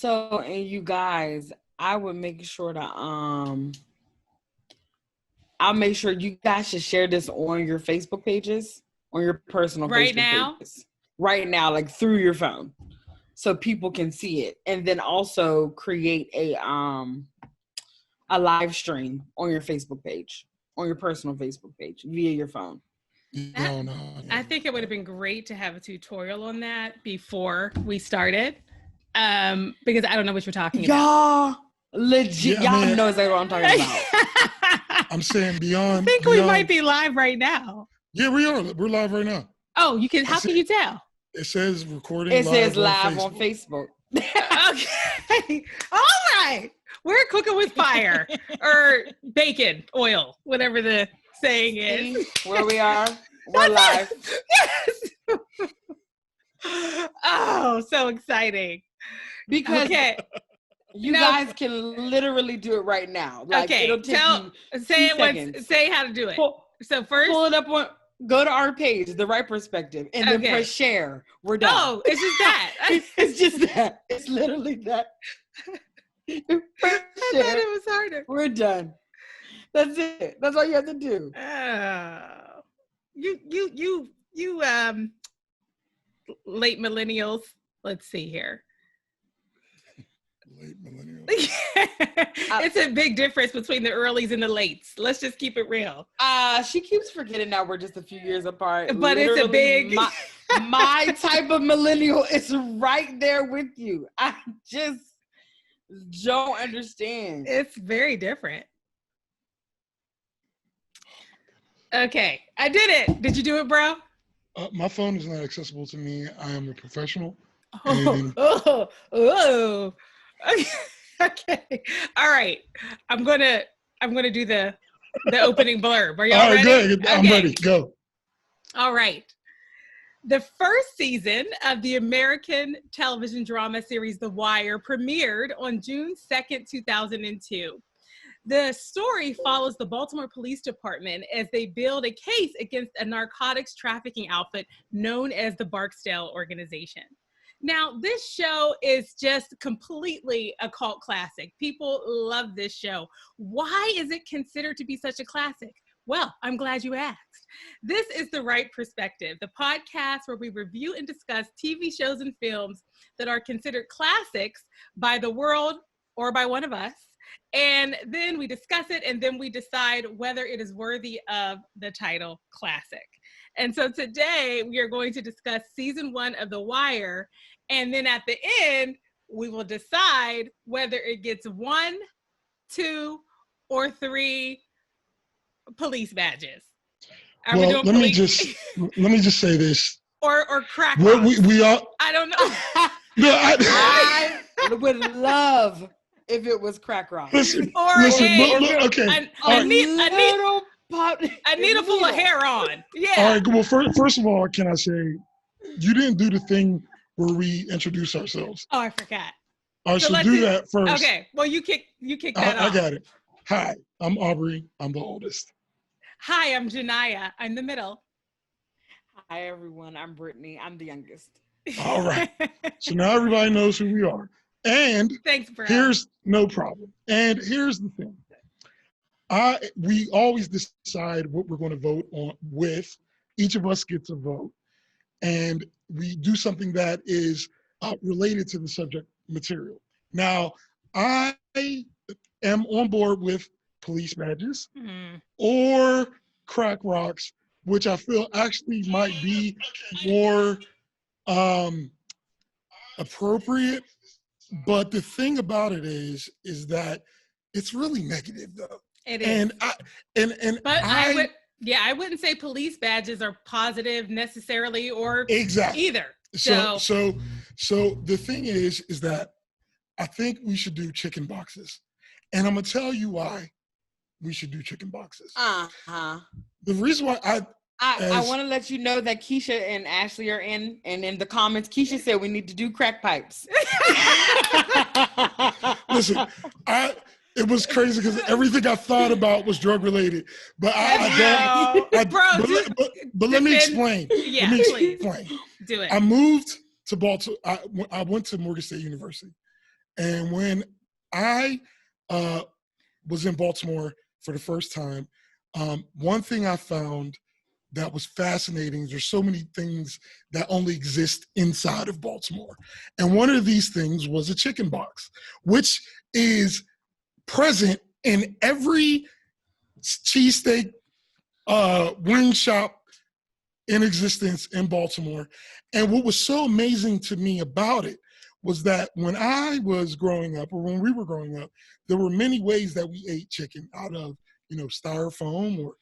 So, and you guys, I would make sure to I'll make sure you guys should share this on your Facebook pages, on your personal Facebook pages. Right now, like through your phone. So people can see it. And then also create a live stream on your Facebook page, on your personal Facebook page via your phone. No. I think it would have been great to have a tutorial on that before we started. Because I don't know what you're talking about. Y'all legit, y'all know exactly what I'm talking about. I'm saying beyond. I think we might be live right now. Yeah, we are. We're live right now. Oh, you can. How can you tell? It says recording. It says live on Facebook. Okay. All right. We're cooking with fire or bacon, oil, whatever the saying is. Where we are. We're live. Yes. Oh, so exciting. Because you guys can literally do it right now. Like, it'll take you say it once. Say how to do it. So first, pull it up on. Go to our page, the Wright Perspective, and then press share. We're done. Oh, it's just that. It's just that. It's literally that. I thought it was harder. We're done. That's it. That's all you have to do. You late millennials. Let's see here. Late millennials. It's a big difference between the earlies and the lates. Let's just keep it real. She keeps forgetting that we're just a few years apart. But literally, it's a big my type of millennial is right there with you. I just don't understand. It's very different. Okay, I did it. Did you do it, bro? My phone is not accessible to me. I am a professional. Oh. Okay. All right. I'm gonna do the opening blurb. Are y'all ready? Good. Okay. I'm ready. Go. All right. The first season of the American television drama series The Wire premiered on June 2nd, 2002. The story follows the Baltimore Police Department as they build a case against a narcotics trafficking outfit known as the Barksdale Organization. Now, this show is just completely a cult classic. People love this show. Why is it considered to be such a classic? Well, I'm glad you asked. This is The Wright Perspective, the podcast where we review and discuss TV shows and films that are considered classics by the world or by one of us. And then we discuss it, and then we decide whether it is worthy of the title classic. And so today we are going to discuss season 1 of The Wire. And then at the end, we will decide whether it gets 1, 2, or 3 police badges. Are we doing let police? me just say this. Or crack. We all. I don't know. No, I would love if it was crack rock. Listen, okay. A needle full of hair on. Yeah. All right. Well, first of all, can I say, you didn't do the thing where we introduce ourselves. Oh, I forgot. All right, so do that first. Okay. Well, you kick that off. I got it. Hi, I'm Aubrey. I'm the oldest. Hi, I'm Genia. I'm the middle. Hi, everyone. I'm Brittany. I'm the youngest. All right. So now everybody knows who we are. And thanks, bro. No problem. And here's the thing. We always decide what we're going to vote on with. Each of us gets a vote. And we do something that is related to the subject material. Now, I am on board with police badges or crack rocks, which I feel actually might be more appropriate. But the thing about it is that it's really negative, though. It is. And I wouldn't say police badges are positive necessarily or either. So the thing is that I think we should do chicken boxes. And I'm going to tell you why we should do chicken boxes. The reason why I want to let you know that Keisha and Ashley are in, and in the comments, Keisha said we need to do crack pipes. Listen, it was crazy because everything I thought about was drug related, but let me explain. Yeah, let me please. explain. Do it. I moved to Baltimore. I went to Morgan State University, And when I was in Baltimore for the first time, one thing I found that was fascinating is there's so many things that only exist inside of Baltimore. And one of these things was a chicken box, which is present in every cheesesteak wing shop in existence in Baltimore. And what was so amazing to me about it was that when I was growing up, or when we were growing up, there were many ways that we ate chicken, out of, styrofoam or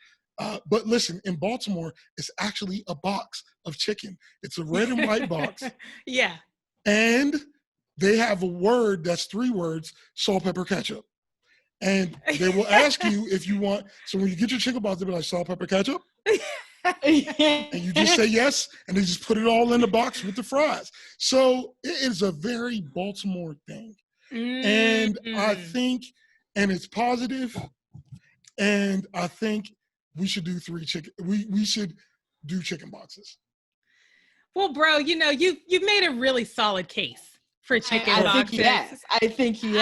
but listen, in Baltimore, it's actually a box of chicken. It's a red and white box. Yeah. And they have a word that's 3 words: salt, pepper, ketchup. And they will ask you if you want. So when you get your chicken box, they'll be like, salt, pepper, ketchup. And you just say yes, and they just put it all in the box with the fries. So it is a very Baltimore thing. And I think, and it's positive, and I think we should do 3 chicken. We should do chicken boxes. Well, bro, you've made a really solid case for chicken boxes. I think he has.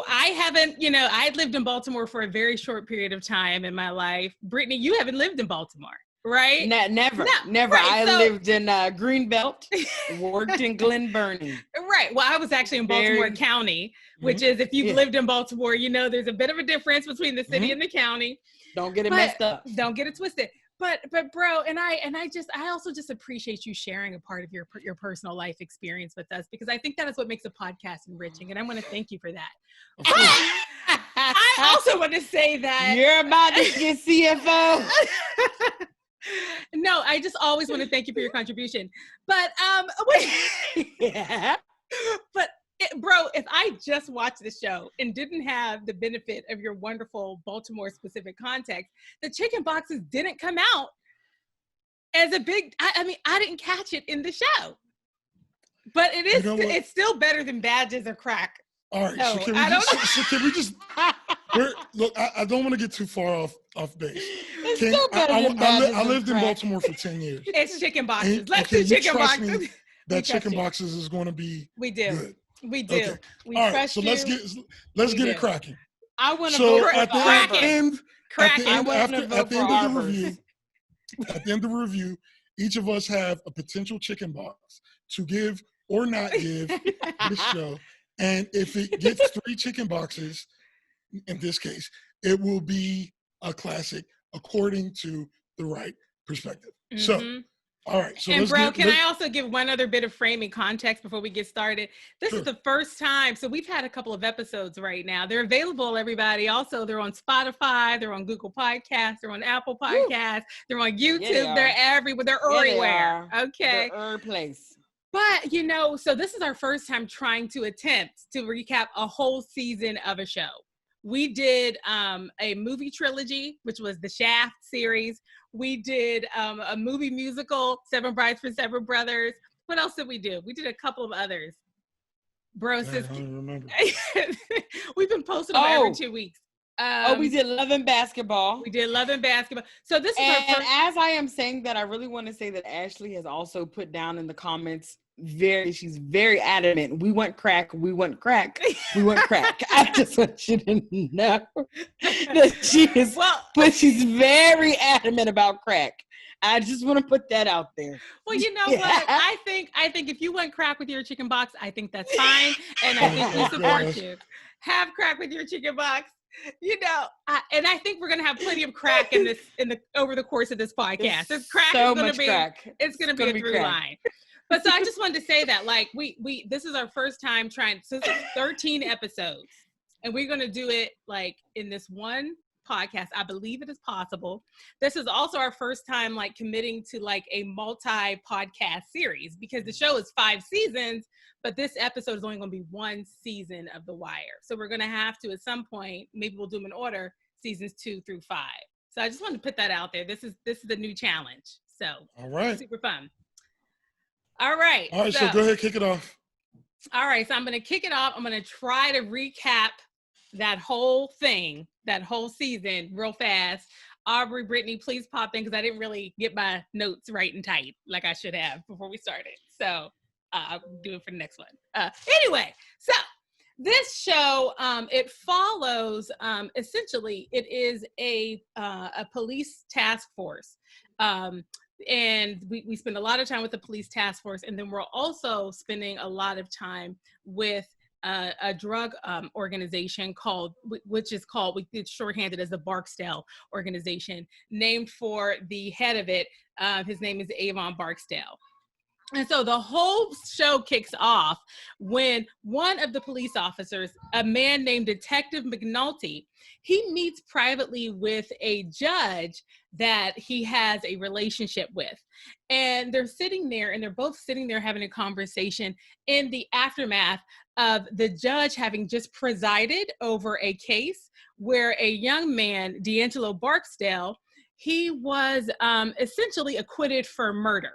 I haven't, I lived in Baltimore for a very short period of time in my life. Brittany, you haven't lived in Baltimore, right? Never. Right, I lived in Greenbelt, worked in Glen Burnie. Right. Well, I was actually in Baltimore County, which is, if you've lived in Baltimore, there's a bit of a difference between the city and the county. Don't get it messed up. Don't get it twisted. But bro, and I also just appreciate you sharing a part of your personal life experience with us, because I think that is what makes a podcast enriching, and I want to thank you for that. I also want to say that you're about to get CFO. No, I just always want to thank you for your contribution. But yeah. But bro, if I just watched the show and didn't have the benefit of your wonderful Baltimore specific context, the chicken boxes didn't come out as a big, I didn't catch it in the show. But it is, it's still better than badges or crack. All right, so can we just look, I don't want to get too far off base. I lived in Baltimore for 10 years. It's chicken boxes. Let's do chicken boxes. That chicken boxes is going to be good. We do. Okay. We all right, trust so you. let's get it cracking. I want to vote for at the end of the review, each of us have a potential chicken box to give or not give this show. And if it gets 3 chicken boxes, in this case, it will be a classic according to the Wright Perspective. Mm-hmm. So, all right. So, and I also give one other bit of framing context before we get started? This is the first time. So we've had a couple of episodes right now. They're available, everybody. Also, they're on Spotify. They're on Google Podcasts. They're on Apple Podcasts. They're on YouTube. Yeah, they're everywhere. They're everywhere. Okay. They're place. But, so this is our first time trying to attempt to recap a whole season of a show. We did a movie trilogy, which was the Shaft series. We did a movie musical, 7 Brides for Seven Brothers. What else did we do? We did a couple of others. Bro, I don't remember. We've been posting them every 2 weeks. We did Love and Basketball. We did Love and Basketball. So this is our first. As I am saying that, I really want to say that Ashley has also put down in the comments, she's very adamant. We want crack. We want crack. We want crack. I just want you to know that she is, but she's very adamant about crack. I just want to put that out there. Well, you know what? I think if you want crack with your chicken box, I think that's fine. And I think we support you. Have crack with your chicken box. And I think we're gonna have plenty of crack over the course of this podcast. This crack so is gonna much be crack. It's gonna be a through line. But so I just wanted to say that, we this is our first time trying. So it's 13 episodes, and we're gonna do it in this one podcast. I believe it is possible. This is also our first time committing to a multi-podcast series, because the show is 5 seasons, but this episode is only going to be 1 season of The Wire. So we're going to have to, at some point, maybe we'll do them in order, seasons 2 through 5. So I just wanted to put that out there. This is a new challenge. So all right, super fun. All right. All right. So go ahead, kick it off. All right. So I'm going to kick it off. I'm going to try to recap that whole thing, that whole season real fast. Aubrey, Brittany, please pop in, because I didn't really get my notes right and tight like I should have before we started. So I'll do it for the next one. Anyway, so This show, it follows, essentially, it is a police task force. And we spend a lot of time with the police task force, and then we're also spending a lot of time with a drug organization it's shorthanded as the Barksdale organization, named for the head of it. His name is Avon Barksdale. And so the whole show kicks off when one of the police officers, a man named Detective McNulty, he meets privately with a judge that he has a relationship with. And they're sitting there, and they're both sitting there having a conversation in the aftermath of the judge having just presided over a case where a young man, D'Angelo Barksdale, he was essentially acquitted for murder.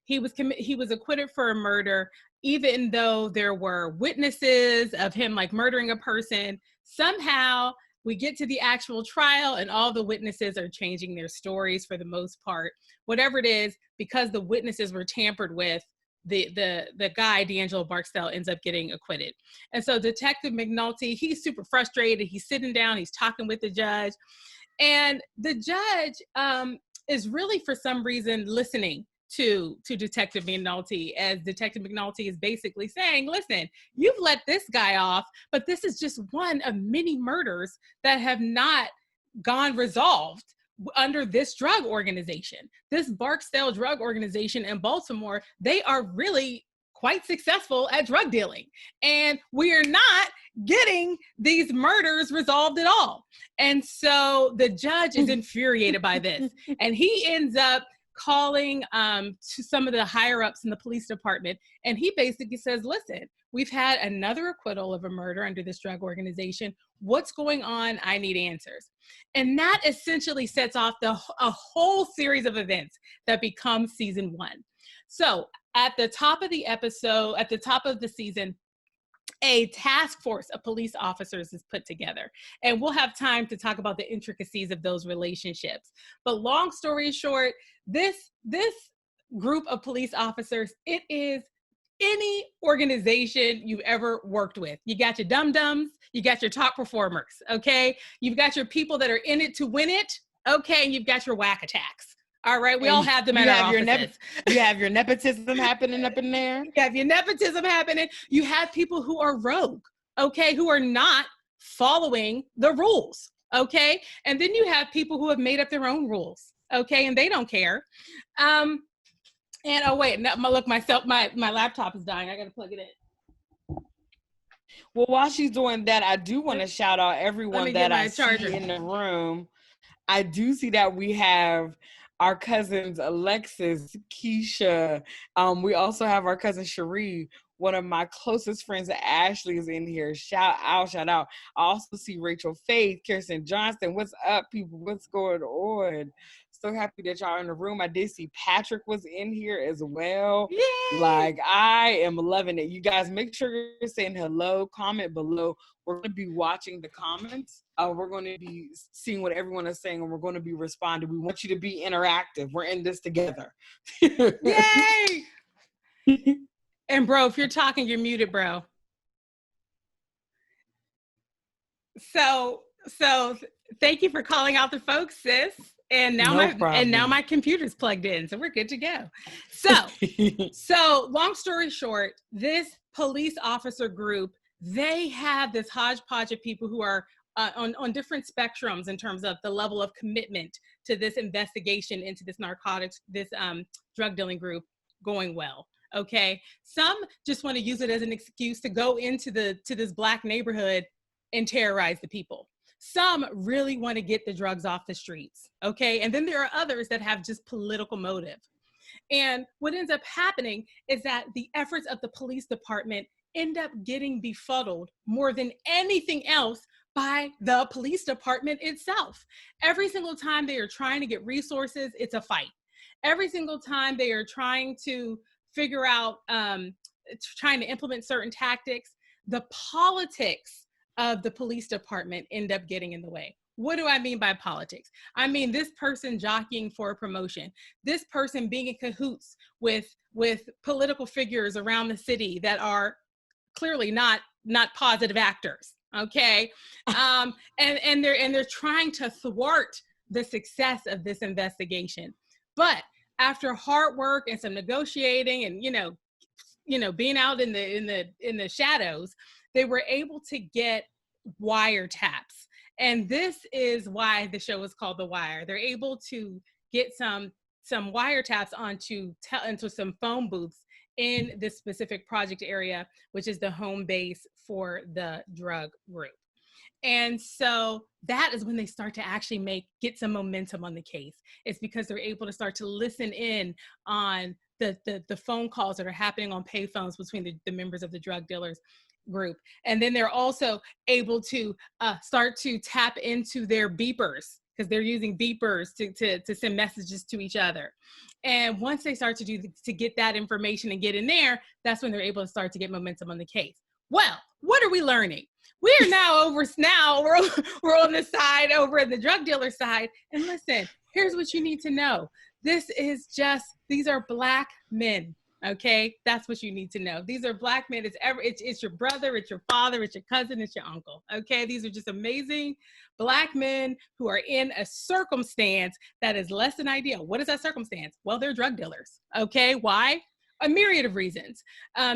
He was acquitted for a murder, even though there were witnesses of him like murdering a person. Somehow we get to the actual trial, and all the witnesses are changing their stories for the most part. Whatever it is, because the witnesses were tampered with, the guy, D'Angelo Barksdale, ends up getting acquitted. And so Detective McNulty, he's super frustrated. He's sitting down, he's talking with the judge. And the judge is really, for some reason, listening to Detective McNulty, as Detective McNulty is basically saying, listen, you've let this guy off, but this is just one of many murders that have not gone resolved under this drug organization. This Barksdale drug organization in Baltimore, they are really quite successful at drug dealing. And we are not getting these murders resolved at all. And so the judge is infuriated by this. And he ends up calling to some of the higher ups in the police department. And he basically says, listen, we've had another acquittal of a murder under this drug organization. What's going on? I need answers. And that essentially sets off a whole series of events that become season 1. So at the top of the episode, at the top of the season, a task force of police officers is put together. And we'll have time to talk about the intricacies of those relationships. But long story short, this group of police officers, it is any organization you've ever worked with. You got your dum-dums, you got your top performers, okay? You've got your people that are in it to win it, okay? And you've got your whack attacks. All right, we all have them at our offices. You have your nepotism happening up in there. You have your nepotism happening. You have people who are rogue, okay, who are not following the rules, okay? And then you have people who have made up their own rules, okay, and they don't care. And oh wait, look, my laptop is dying. I gotta plug it in. Well, while she's doing that, I do want to shout out everyone that I see in the room. I do see that we have our cousins, Alexis, Keisha. We also have our cousin Cherie. One of my closest friends, Ashley, is in here. Shout out. I also see Rachel Faith, Kirsten Johnston. What's up, people? What's going on? So happy that y'all are in the room. I did see Patrick was in here as well. Yay! Like, I am loving it. You guys, make sure you're saying hello. Comment below. We're going to be watching the comments. We're going to be seeing what everyone is saying, and we're going to be responding. We want you to be interactive. We're in this together. Yay! And bro, if you're talking, you're muted, bro. So thank you for calling out the folks, sis. And now my computer's plugged in, so we're good to go. So long story short, this police officer group, they have this hodgepodge of people who are on different spectrums in terms of the level of commitment to this investigation into this narcotics, this drug dealing group going well. Okay, some just want to use it as an excuse to go into this Black neighborhood and terrorize the people. Some really want to get the drugs off the streets, okay? And then there are others that have just political motive. And what ends up happening is that the efforts of the police department end up getting befuddled more than anything else by the police department itself. Every single time they are trying to get resources, it's a fight. Every single time they are trying to figure out, trying to implement certain tactics, the politics of the police department end up getting in the way. What do I mean by politics? I mean this person jockeying for a promotion, this person being in cahoots with political figures around the city that are clearly not not positive actors. Okay. And they're trying to thwart the success of this investigation. But after hard work and some negotiating and, being out in the shadows, they were able to get wiretaps. And this is why the show is called The Wire. They're able to get some wiretaps into some phone booths in this specific project area, which is the home base for the drug group. And so that is when they start to actually get some momentum on the case. It's because they're able to start to listen in on the phone calls that are happening on payphones between the members of the drug dealers group. And then they're also able to start to tap into their beepers, because they're using beepers to send messages to each other. And once they start to get that information and get in there, that's when they're able to start to get momentum on the case. Well, what are we learning? We are now we're on the side over at the drug dealer side. And listen, here's what you need to know. These are Black men. Okay, that's what you need to know. These are Black men. It's your brother, it's your father, it's your cousin, it's your uncle. Okay, these are just amazing Black men who are in a circumstance that is less than ideal. What is that circumstance? Well, they're drug dealers. Okay, why? A myriad of reasons.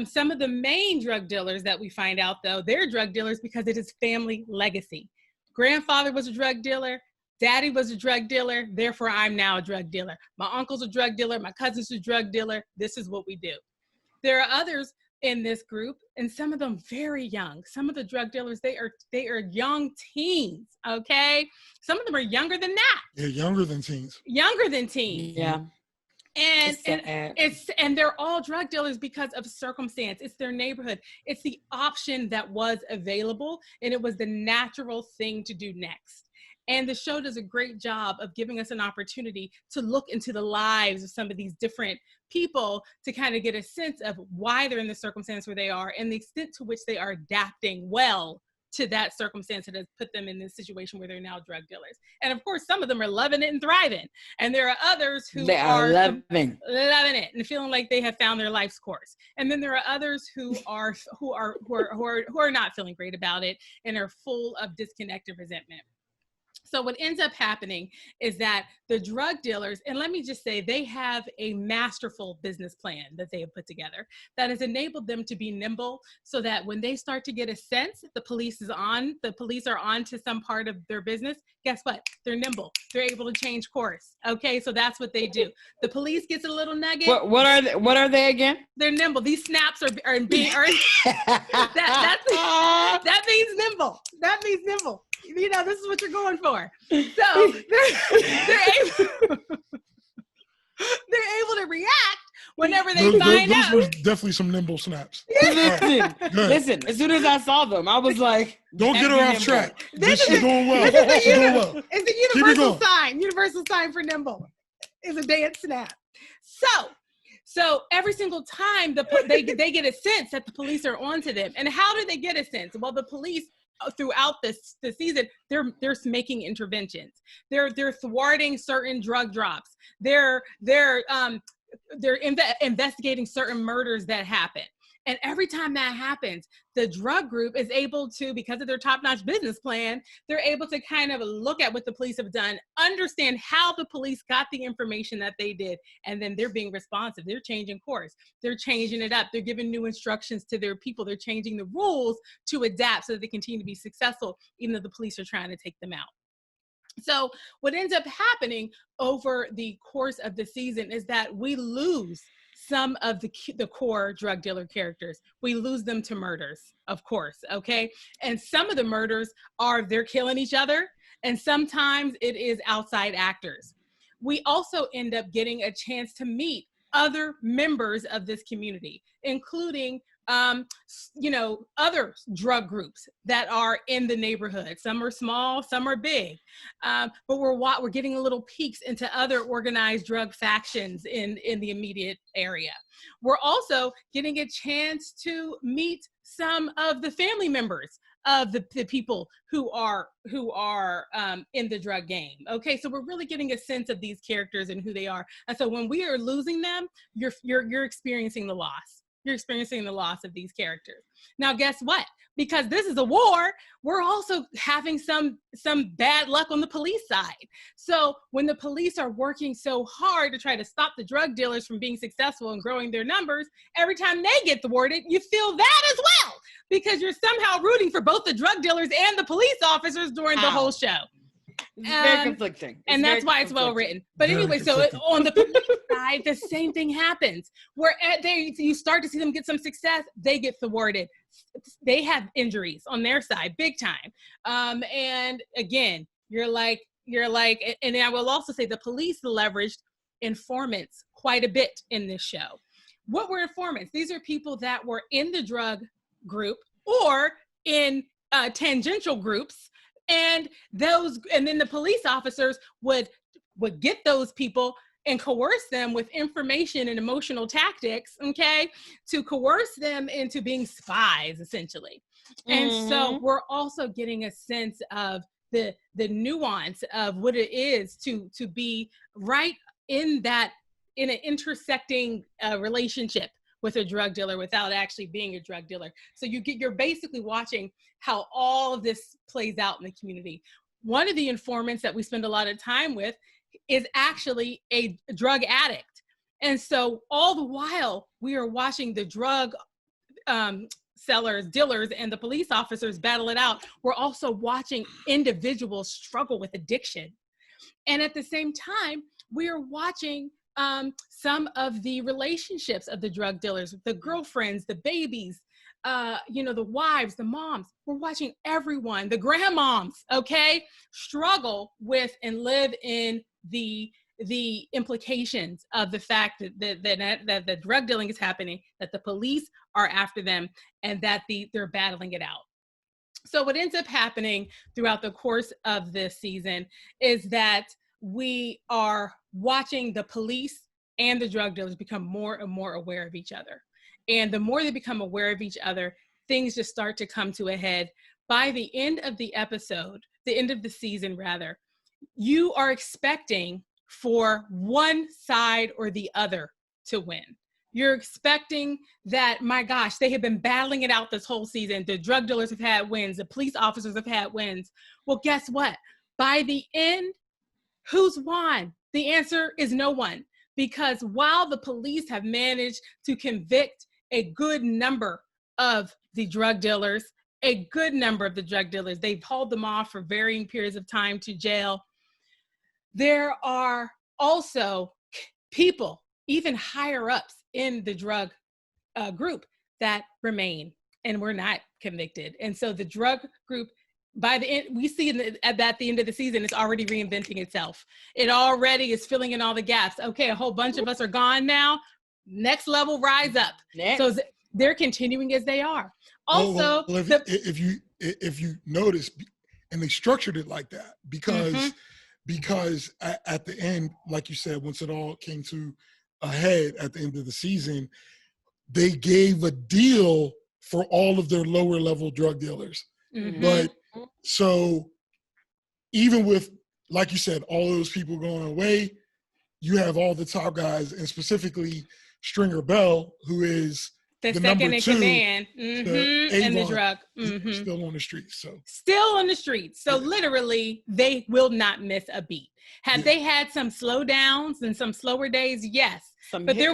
Some of the main drug dealers that we find out, though, they're drug dealers because it is family legacy. Grandfather was a drug dealer. Daddy was a drug dealer, therefore I'm now a drug dealer. My uncle's a drug dealer, my cousin's a drug dealer. This is what we do. There are others in this group, and some of them very young. Some of the drug dealers, they are young teens, okay? Some of them are younger than that. They're younger than teens. Younger than teens. Yeah. And they're all drug dealers because of circumstance. It's their neighborhood. It's the option that was available, and it was the natural thing to do next. And the show does a great job of giving us an opportunity to look into the lives of some of these different people to kind of get a sense of why they're in the circumstance where they are and the extent to which they are adapting well to that circumstance that has put them in this situation where they're now drug dealers. And of course, some of them are loving it and thriving. And there are others who are loving it and feeling like they have found their life's course. And then there are others who are not feeling great about it and are full of disconnect and resentment. So what ends up happening is that the drug dealers, and let me just say, they have a masterful business plan that they have put together that has enabled them to be nimble so that when they start to get a sense that the police are on to some part of their business, guess what? They're nimble. They're able to change course. Okay, so that's what they do. The police gets a little nugget. What are they again? They're nimble. These snaps that means nimble. That means nimble. This is what you're going for. So they're able to react whenever they find out. Those were definitely some nimble snaps. Listen, as soon as I saw them, I was like, don't get her off track. She's doing well. It's the universal sign. Universal sign for nimble is a dance snap. So every single time they get a sense that the police are onto them. And how do they get a sense? Well, the police throughout the season, they're making interventions. They're thwarting certain drug drops. They're investigating certain murders that happen. And every time that happens, the drug group is able to, because of their top-notch business plan, they're able to kind of look at what the police have done, understand how the police got the information that they did, and then they're being responsive. They're changing course. They're changing it up. They're giving new instructions to their people. They're changing the rules to adapt so that they continue to be successful, even though the police are trying to take them out. So what ends up happening over the course of the season is that we lose some of the core drug dealer characters. We lose them to murders, of course, okay? And some of the murders they're killing each other, and sometimes it is outside actors. We also end up getting a chance to meet other members of this community, including other drug groups that are in the neighborhood. Some are small, some are big, but we're getting a little peeks into other organized drug factions in the immediate area. We're also getting a chance to meet some of the family members of the people who are in the drug game. Okay, so we're really getting a sense of these characters and who they are. And so when we are losing them, you're experiencing the loss. You're experiencing the loss of these characters. Now, guess what? because this is a war, we're also having some bad luck on the police side. So when the police are working so hard to try to stop the drug dealers from being successful and growing their numbers, every time they get thwarted, you feel that as well, because you're somehow rooting for both the drug dealers and the police officers during the whole show. It's very conflicting. And that's why it's well written. But anyway, so on the police side, the same thing happens. Where you start to see them get some success, they get thwarted. They have injuries on their side, big time. And again, you're like, and I will also say the police leveraged informants quite a bit in this show. What were informants? These are people that were in the drug group or in tangential groups. And then the police officers would get those people and coerce them with information and emotional tactics, okay, to coerce them into being spies, essentially. And so we're also getting a sense of the nuance of what it is to be right in an intersecting relationship with a drug dealer without actually being a drug dealer. So you're basically watching how all of this plays out in the community. One of the informants that we spend a lot of time with is actually a drug addict. And so all the while we are watching the drug sellers, dealers, and the police officers battle it out, we're also watching individuals struggle with addiction. And at the same time, we are watching some of the relationships of the drug dealers, the girlfriends, the babies, the wives, the moms. We're watching everyone, the grandmoms, okay, struggle with and live in the implications of the fact that the drug dealing is happening, that the police are after them, and that they're battling it out. So what ends up happening throughout the course of this season is that we are watching the police and the drug dealers become more and more aware of each other. And the more they become aware of each other, things just start to come to a head. By the end of the episode, the end of the season rather, you are expecting for one side or the other to win. You're expecting that, my gosh, they have been battling it out this whole season. The drug dealers have had wins. The police officers have had wins. Well, guess what? By the end, who's won? The answer is no one. Because while the police have managed to convict a good number of the drug dealers, they've hauled them off for varying periods of time to jail. There are also people, even higher ups in the drug group, that remain and were not convicted. And so the drug group, by the end, we see at the end of the season, it's already reinventing itself. It already is filling in all the gaps. Okay, a whole bunch of us are gone now. Next level, rise up. Next. So they're continuing as they are. Also, if you notice, and they structured it like that because at the end, like you said, once it all came to a head at the end of the season, they gave a deal for all of their lower level drug dealers. But so even with, like you said, all those people going away, you have all the top guys, and specifically Stringer Bell, who is the second in command, in the drug, still on the streets. Still on the streets. So literally, they will not miss a beat. Have they had some slowdowns and some slower days? Yes. But there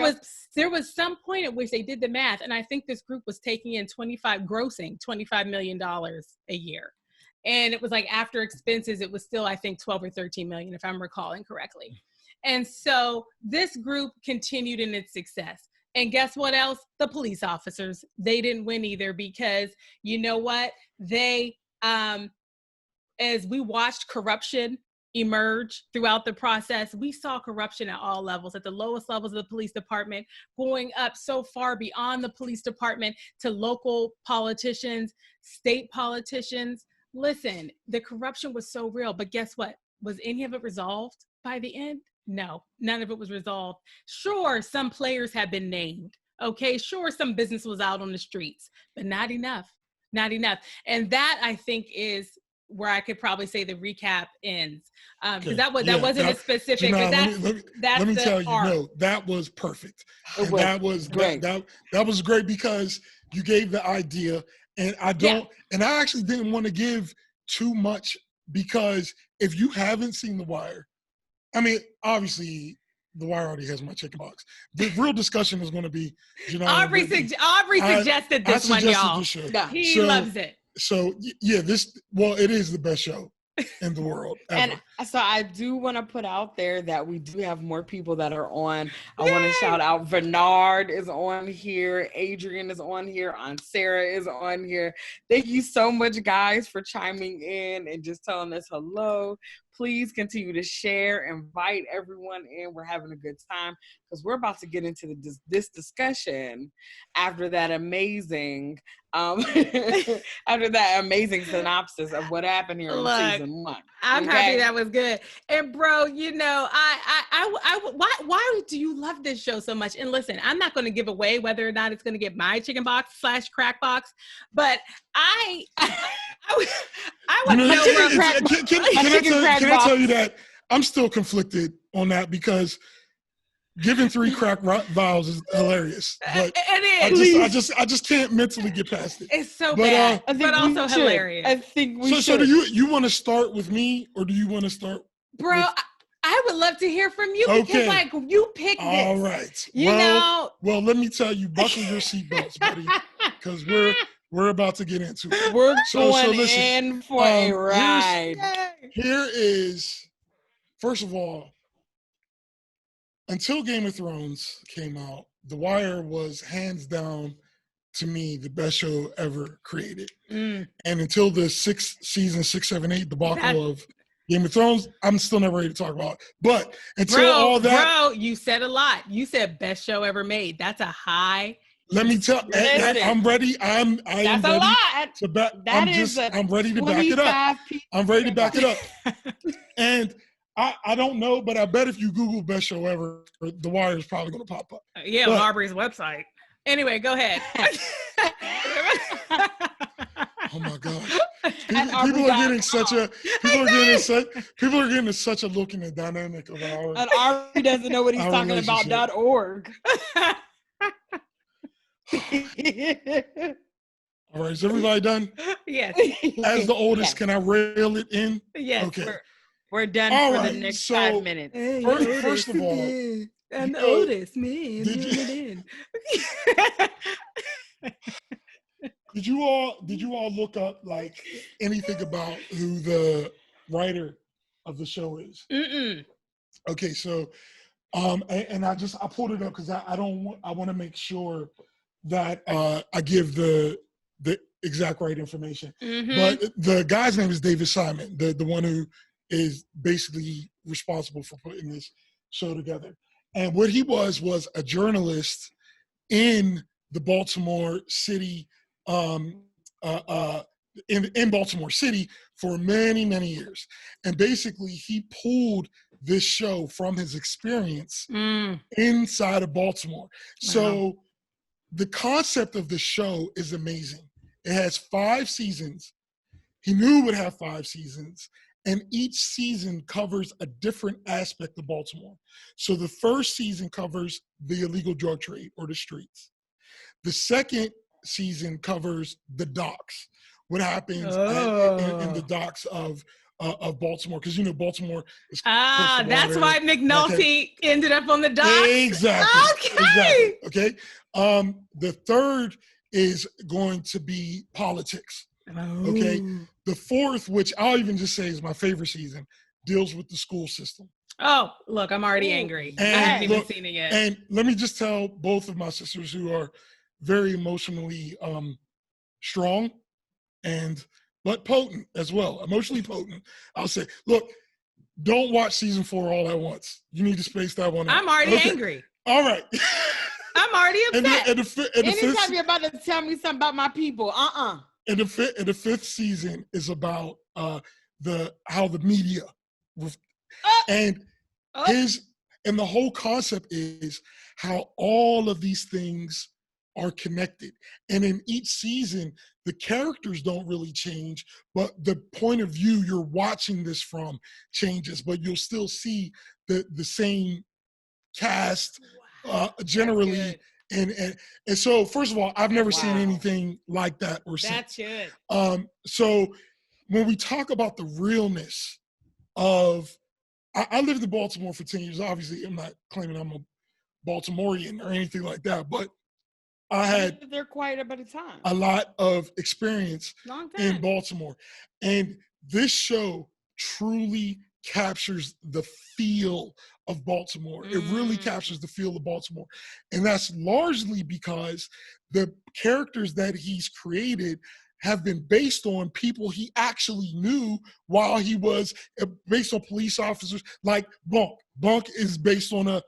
was some point at which they did the math, and I think this group was taking in grossing $25 million a year. And it was like after expenses, it was still, I think, 12 or 13 million, if I'm recalling correctly. And so this group continued in its success. And guess what else? The police officers, they didn't win either, because you know what? They, as we watched corruption emerge throughout the process, we saw corruption at all levels, at the lowest levels of the police department, going up so far beyond the police department to local politicians, state politicians. Listen, the corruption was so real, but guess what? Was any of it resolved by the end? No, none of it was resolved. Sure, some players have been named. Okay, sure, some business was out on the streets, but not enough, not enough. And that, I think, is where I could probably say the recap ends. Because that wasn't a specific, but that's let me the tell you, arc. no, that was perfect. That was great. That was great because you gave the idea, And and I actually didn't want to give too much because if you haven't seen The Wire, I mean, obviously The Wire already has my chicken box. The real discussion is going to be, Aubrey suggested this one, y'all. This show. Yeah. He loves it. So yeah, it is the best show in the world ever. And so I do want to put out there that we do have more people that are on. I want to shout out Bernard is on here. Adrian is on here. Aunt Sarah is on here. Thank you so much, guys, for chiming in and just telling us hello. Please continue to share, invite everyone in. We're having a good time because we're about to get into this discussion after that amazing synopsis of what happened here in season 1. I'm happy that was good. And bro, why do you love this show so much? And listen, I'm not going to give away whether or not it's going to get my chicken box / crack box, but I would know. Can I tell you that I'm still conflicted on that because giving 3 crack vials is hilarious, but I just can't mentally get past it. It's so bad, but also hilarious. I think we should. So do you want to start with me, or do you want to start? Bro, I would love to hear from you because you picked this. All right. Well, let me tell you, buckle your seatbelts, buddy, because we're about to get into it. We're going in for a ride. Here is, first of all, until Game of Thrones came out, The Wire was hands down, to me, the best show ever created. And until the 6, 7, 8 debacle of Game of Thrones, I'm still not ready to talk about it. But until all that... Bro, you said a lot. You said best show ever made. That's a high... Let me tell you, I'm ready. I'm That's ready a lot. to back. I'm ready to back it up. I'm ready to back it up. And I don't know, but I bet if you Google best show ever, The Wire is probably going to pop up. On Aubrey's website. Anyway, go ahead. Oh my gosh. People are getting such a look in the dynamic of our. And Aubrey doesn't know what he's talking about. .org. All right, is everybody done? Yes. As the oldest, can I rail it in? Yes. Okay. We're done for the next 5 minutes. First of all, I'm the oldest man. Did you all look up like anything about who the writer of the show is? Mm-mm. Okay, so and I pulled it up because I want to make sure that I give the exact right information. Mm-hmm. But the guy's name is David Simon, the one who is basically responsible for putting this show together. And what he was a journalist in the Baltimore City, in Baltimore City for many, many years. And basically he pulled this show from his experience inside of Baltimore. So the concept of the show is amazing. It has 5 seasons. He knew it would have 5 seasons. And each season covers a different aspect of Baltimore. So the first season covers the illegal drug trade or the streets. The second season covers the docks. What happens in the docks of Baltimore? Because Baltimore is that's why McNulty ended up on the docks. Exactly. Okay. The third is going to be politics. Okay. The fourth, which I'll even just say is my favorite season, deals with the school system. Oh, look, I'm already angry. I haven't even seen it yet. And let me just tell both of my sisters who are very emotionally strong but potent as well, emotionally potent. I'll say, look, don't watch season 4 all at once. You need to space that one out. I'm already angry. All right. I'm already upset. Anytime you're about to tell me something about my people, And the fifth season is about how the media and the whole concept is how all of these things are connected. And in each season, the characters don't really change, but the point of view you're watching this from changes, but you'll still see the same cast generally And so, first of all, I've never seen anything like that or seen. That's good. So when we talk about the realness of, I lived in Baltimore for 10 years. Obviously, I'm not claiming I'm a Baltimorean or anything like that, but I had there quite a bit of time, a lot of experience in Baltimore. And this show truly captures the feel of Baltimore. It really captures the feel of Baltimore. And that's largely because the characters that he's created have been based on people he actually knew while he was based on police officers like Bunk. Bunk is based on a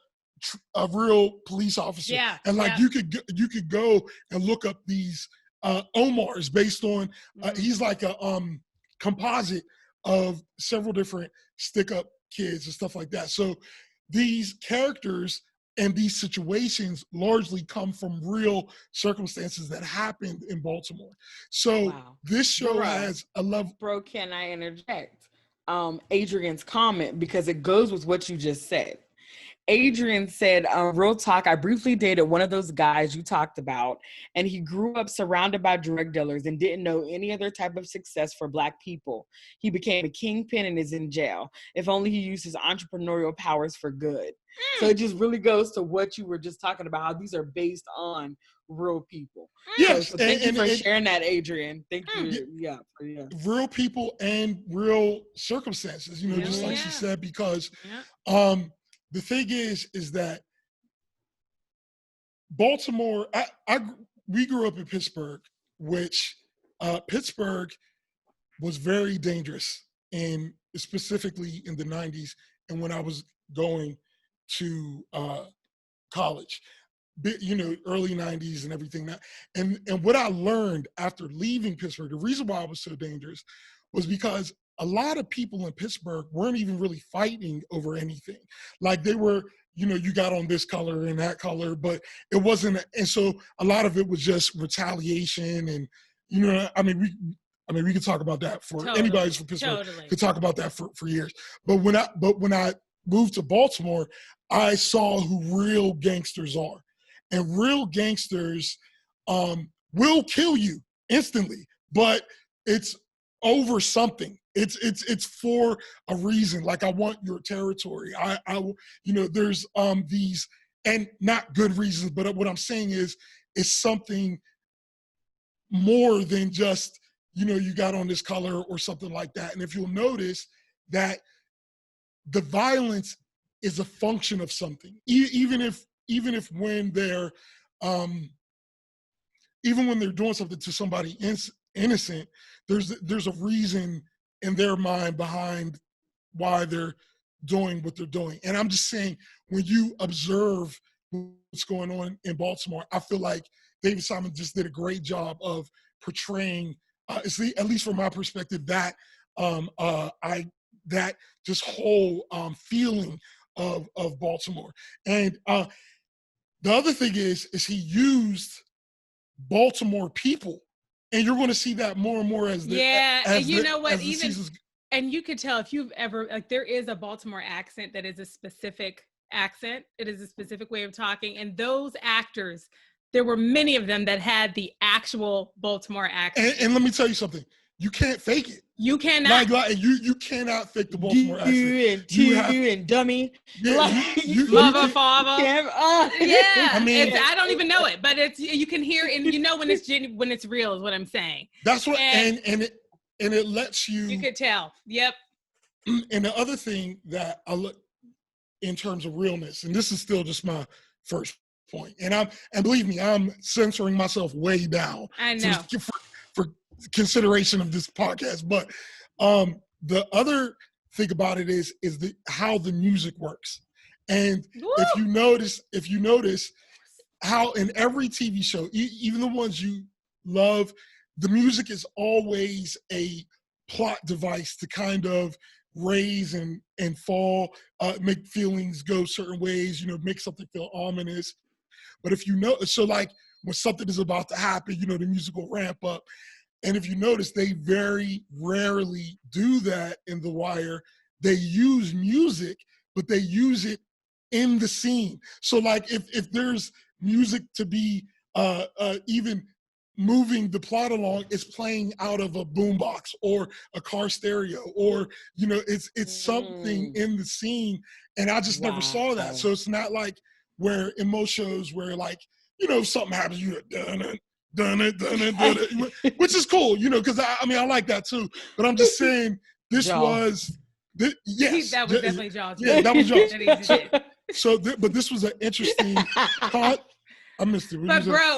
real police officer. Yeah. And like you could go and look up these Omars based on he's like a composite of several different stick-up kids and stuff like that. So these characters and these situations largely come from real circumstances that happened in Baltimore. So this show has a level. Bro, can I interject? Adrian's comment, because it goes with what you just said. Adrian said, real talk, I briefly dated one of those guys you talked about, and he grew up surrounded by drug dealers and didn't know any other type of success for Black people. He became a kingpin and is in jail. If only he used his entrepreneurial powers for good. So it just really goes to what you were just talking about, how these are based on real people. Yes. So thank you for sharing that, Adrian. Thank you. Yeah. Real people and real circumstances, just like she said, because the thing is that Baltimore, we grew up in Pittsburgh, which Pittsburgh was very dangerous, and specifically in the 90s and when I was going to college, early 90s and everything. And what I learned after leaving Pittsburgh, the reason why it was so dangerous was because a lot of people in Pittsburgh weren't even really fighting over anything. Like they were, you got on this color and that color, but it wasn't. And so a lot of it was just retaliation. And, we could talk about that for anybody from Pittsburgh could talk about that for years. But when I moved to Baltimore, I saw who real gangsters are. And real gangsters will kill you instantly, but it's over something. It's for a reason. Like, I want your territory. There's these, and not good reasons, but what I'm saying is it's something more than just, you got on this color or something like that. And if you'll notice that the violence is a function of something, even if when they're even when they're doing something to somebody innocent, there's a reason in their mind behind why they're doing what they're doing. And I'm just saying, when you observe what's going on in Baltimore, I feel like David Simon just did a great job of portraying, at least from my perspective, that that just whole feeling of Baltimore. And the other thing is he used Baltimore people, and you're going to see that more and more as the and you could tell if you've ever, like, there is a Baltimore accent that is a specific accent. It is a specific way of talking, and those actors, there were many of them that had the actual Baltimore accent. And let me tell you something, you can't fake it. You cannot. You cannot fake the Baltimore accent. And dummy. Mother, father. Yeah. I don't even know it, but you can hear, and when it's real is what I'm saying. That's what, and it lets you. You could tell. Yep. And the other thing that I look in terms of realness, and this is still just my first point, and believe me, I'm censoring myself way down. I know. For consideration of this podcast, but the other thing about it is how the music works. And if you notice how in every TV show, even the ones you love, the music is always a plot device to kind of raise and fall, make feelings go certain ways, make something feel ominous. But if you know, so like when something is about to happen, the music will ramp up. And if you notice, they very rarely do that in The Wire. They use music, but they use it in the scene. So like if there's music to be even moving the plot along is playing out of a boombox or a car stereo, or it's something in the scene, and I just never saw that. So it's not like where in most shows where like something happens, done it, which is cool, because I like that too. But I'm just saying this was yes, that was definitely Jaws. Yeah, that was Jaws. So, but this was an interesting thought. I missed it.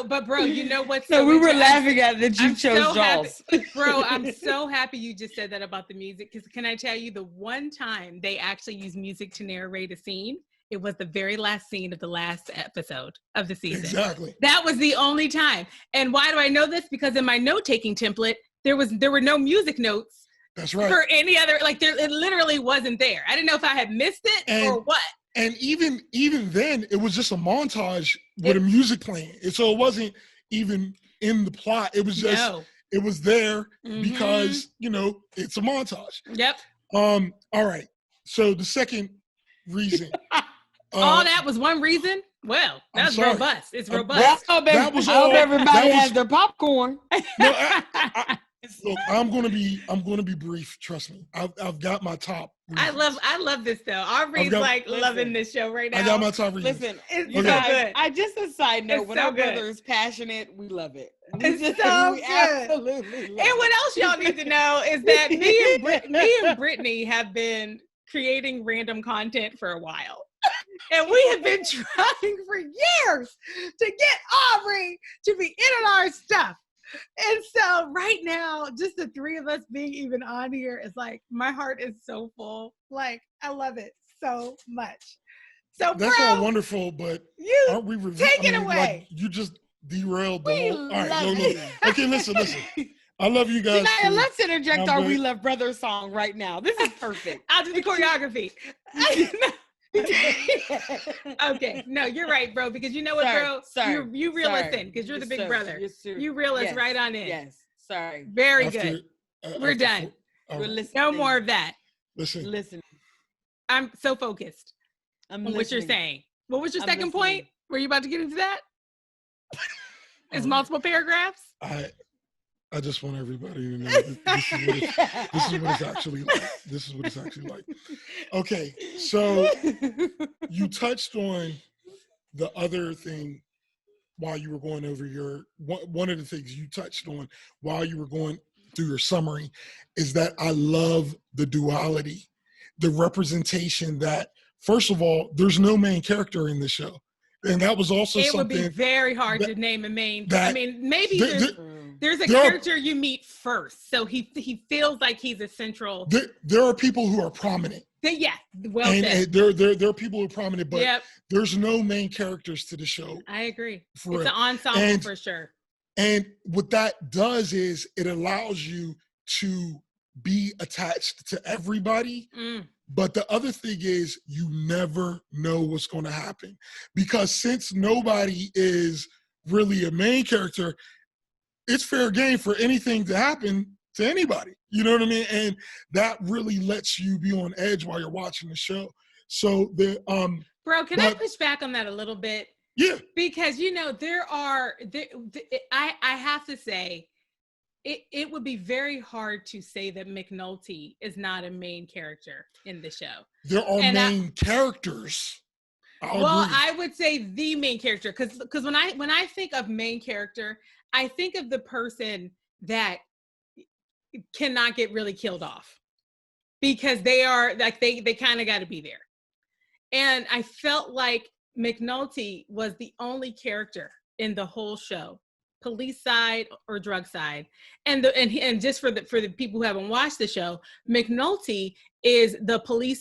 But bro, you know what's so we were laughing at that you chose Jaws. Bro, I'm so happy you just said that about the music, because can I tell you, the one time they actually used music to narrate a scene, it was the very last scene of the last episode of the season. Exactly. That was the only time. And why do I know this? Because in my note-taking template, there were no music notes. That's right. For any other, it literally wasn't there. I didn't know if I had missed it or what. And even then, it was just a montage with a music playing. So it wasn't even in the plot. It was just it was there because it's a montage. Yep. All right. So the second reason. All that was one reason? Well, that's robust. It's robust. That was I hope everybody has their popcorn. No, look, I'm gonna be brief. Trust me. I've got my top reasons. I love this though. Aubrey's loving this show right now. I got my top reasons. Listen, it's so good. I just a side note. When our brother is passionate, we love it. It's so good. Absolutely. And what else y'all need to know is that me and Brittany have been creating random content for a while. And we have been trying for years to get Aubrey to be in on our stuff. And so right now, just the three of us being even on here is like, my heart is so full. Like, I love it so much. So that's all wonderful, but aren't we take it away? Like, you just derailed the whole. All right, look. Okay, listen. I love you guys. Let's interject our We Love Brothers song right now. This is perfect. I'll do the choreography. Okay, no, you're right, bro, because you know what, bro? You reel us in because you're the big brother. You reel us right on in. Yes, sorry. Very good. We're done. We're listening. No more of that. Listen. I'm so focused on what you're saying. What was your second point? Were you about to get into that? It's multiple paragraphs? I just want everybody to know this is what it's actually like. This is what it's actually like. Okay, so you touched on the other thing while you were going over one of the things you touched on while you were going through your summary is that I love the duality, the representation that, first of all, there's no main character in the show. And that was also something. It would be very hard to name a main. Maybe there's a character you meet first, so he feels like he's a central. There are people who are prominent. Yeah, well said. And there are people who are prominent, but there's no main characters to the show. I agree. It's an ensemble for sure. And what that does is it allows you to be attached to everybody. But the other thing is you never know what's going to happen, because since nobody is really a main character, it's fair game for anything to happen to anybody. You know what I mean? And that really lets you be on edge while you're watching the show. So bro, can I push back on that a little bit? Yeah. Because I have to say, it would be very hard to say that McNulty is not a main character in the show. There are main characters. I would say the main character, because when I think of main character, I think of the person that cannot get really killed off, because they are like they kind of got to be there. And I felt like McNulty was the only character in the whole show, police side or drug side, and just for the people who haven't watched the show, McNulty is the police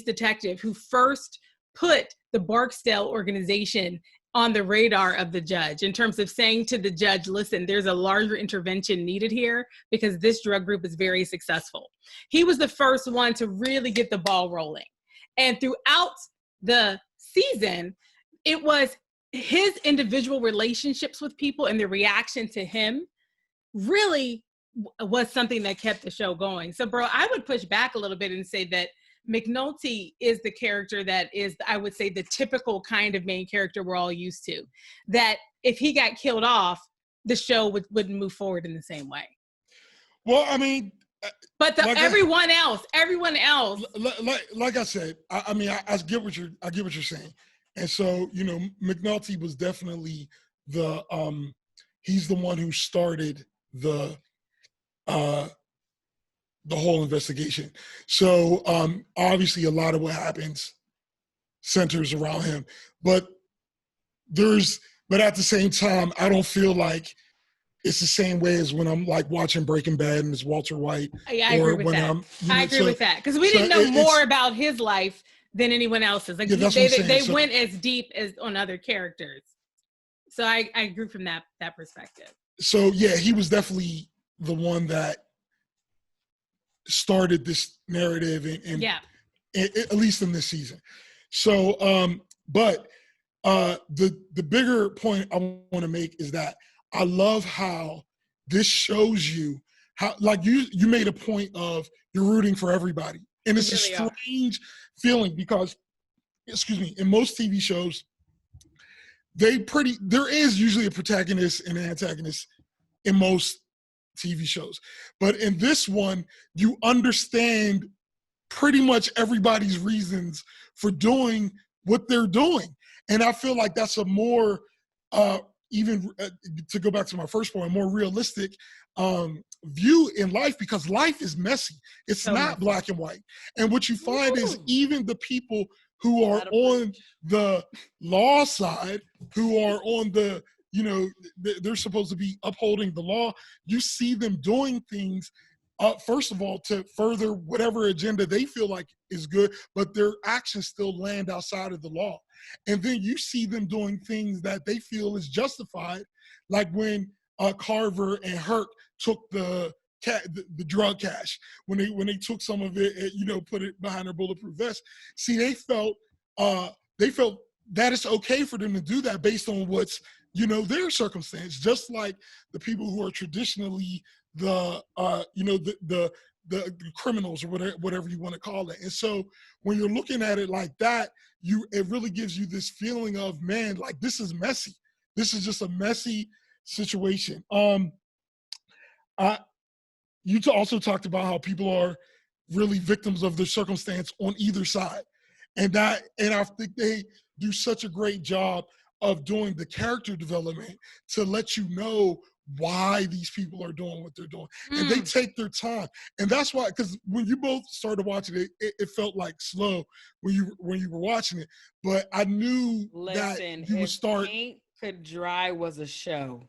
detective who first put the Barksdale organization on the radar of the judge in terms of saying to the judge, listen, there's a larger intervention needed here because this drug group is very successful. He was the first one to really get the ball rolling. And throughout the season, it was his individual relationships with people and the reaction to him really was something that kept the show going. So, bro, I would push back a little bit and say that McNulty is the character that is, I would say, the typical kind of main character we're all used to. That if he got killed off, the show wouldn't move forward in the same way. Well, I mean, but everyone else, like I said, I mean, I get what you're saying, and so McNulty was definitely he's the one who started the whole investigation. So obviously, a lot of what happens centers around him, but at the same time, I don't feel like it's the same way as when I'm like watching Breaking Bad and it's Walter White. Yeah, I agree with that. I agree with that because we didn't know more about his life than anyone else's. Like they went as deep as on other characters. So I agree from that perspective. So yeah, he was definitely the one that started this narrative, and at least in this season. So, but the bigger point I want to make is that I love how this shows you how, like you made a point of you're rooting for everybody. And it's really a strange feeling because, in most TV shows, there is usually a protagonist and an antagonist in most TV shows. But in this one, you understand pretty much everybody's reasons for doing what they're doing. And I feel like that's a more even to go back to my first point, a more realistic view in life, because life is messy. It's so not messy. Black and white. And what you find is even the people who are on the law side, who are on the, they're supposed to be upholding the law, you see them doing things, first of all, to further whatever agenda they feel like is good, but their actions still land outside of the law. And then you see them doing things that they feel is justified, like when Carver and Herc took the drug cash, when they took some of it, put it behind their bulletproof vest. See, they felt that it's okay for them to do that based on what's their circumstance, just like the people who are traditionally the criminals or whatever you want to call it. And so when you're looking at it like that, it really gives you this feeling of, man, like this is messy. This is just a messy situation. You also talked about how people are really victims of their circumstance on either side. And I think they do such a great job of doing the character development to let you know why these people are doing what they're doing. And they take their time. And that's why, because when you both started watching it, it felt like slow when you were watching it. But I knew that you would start. Paint Could Dry was a show,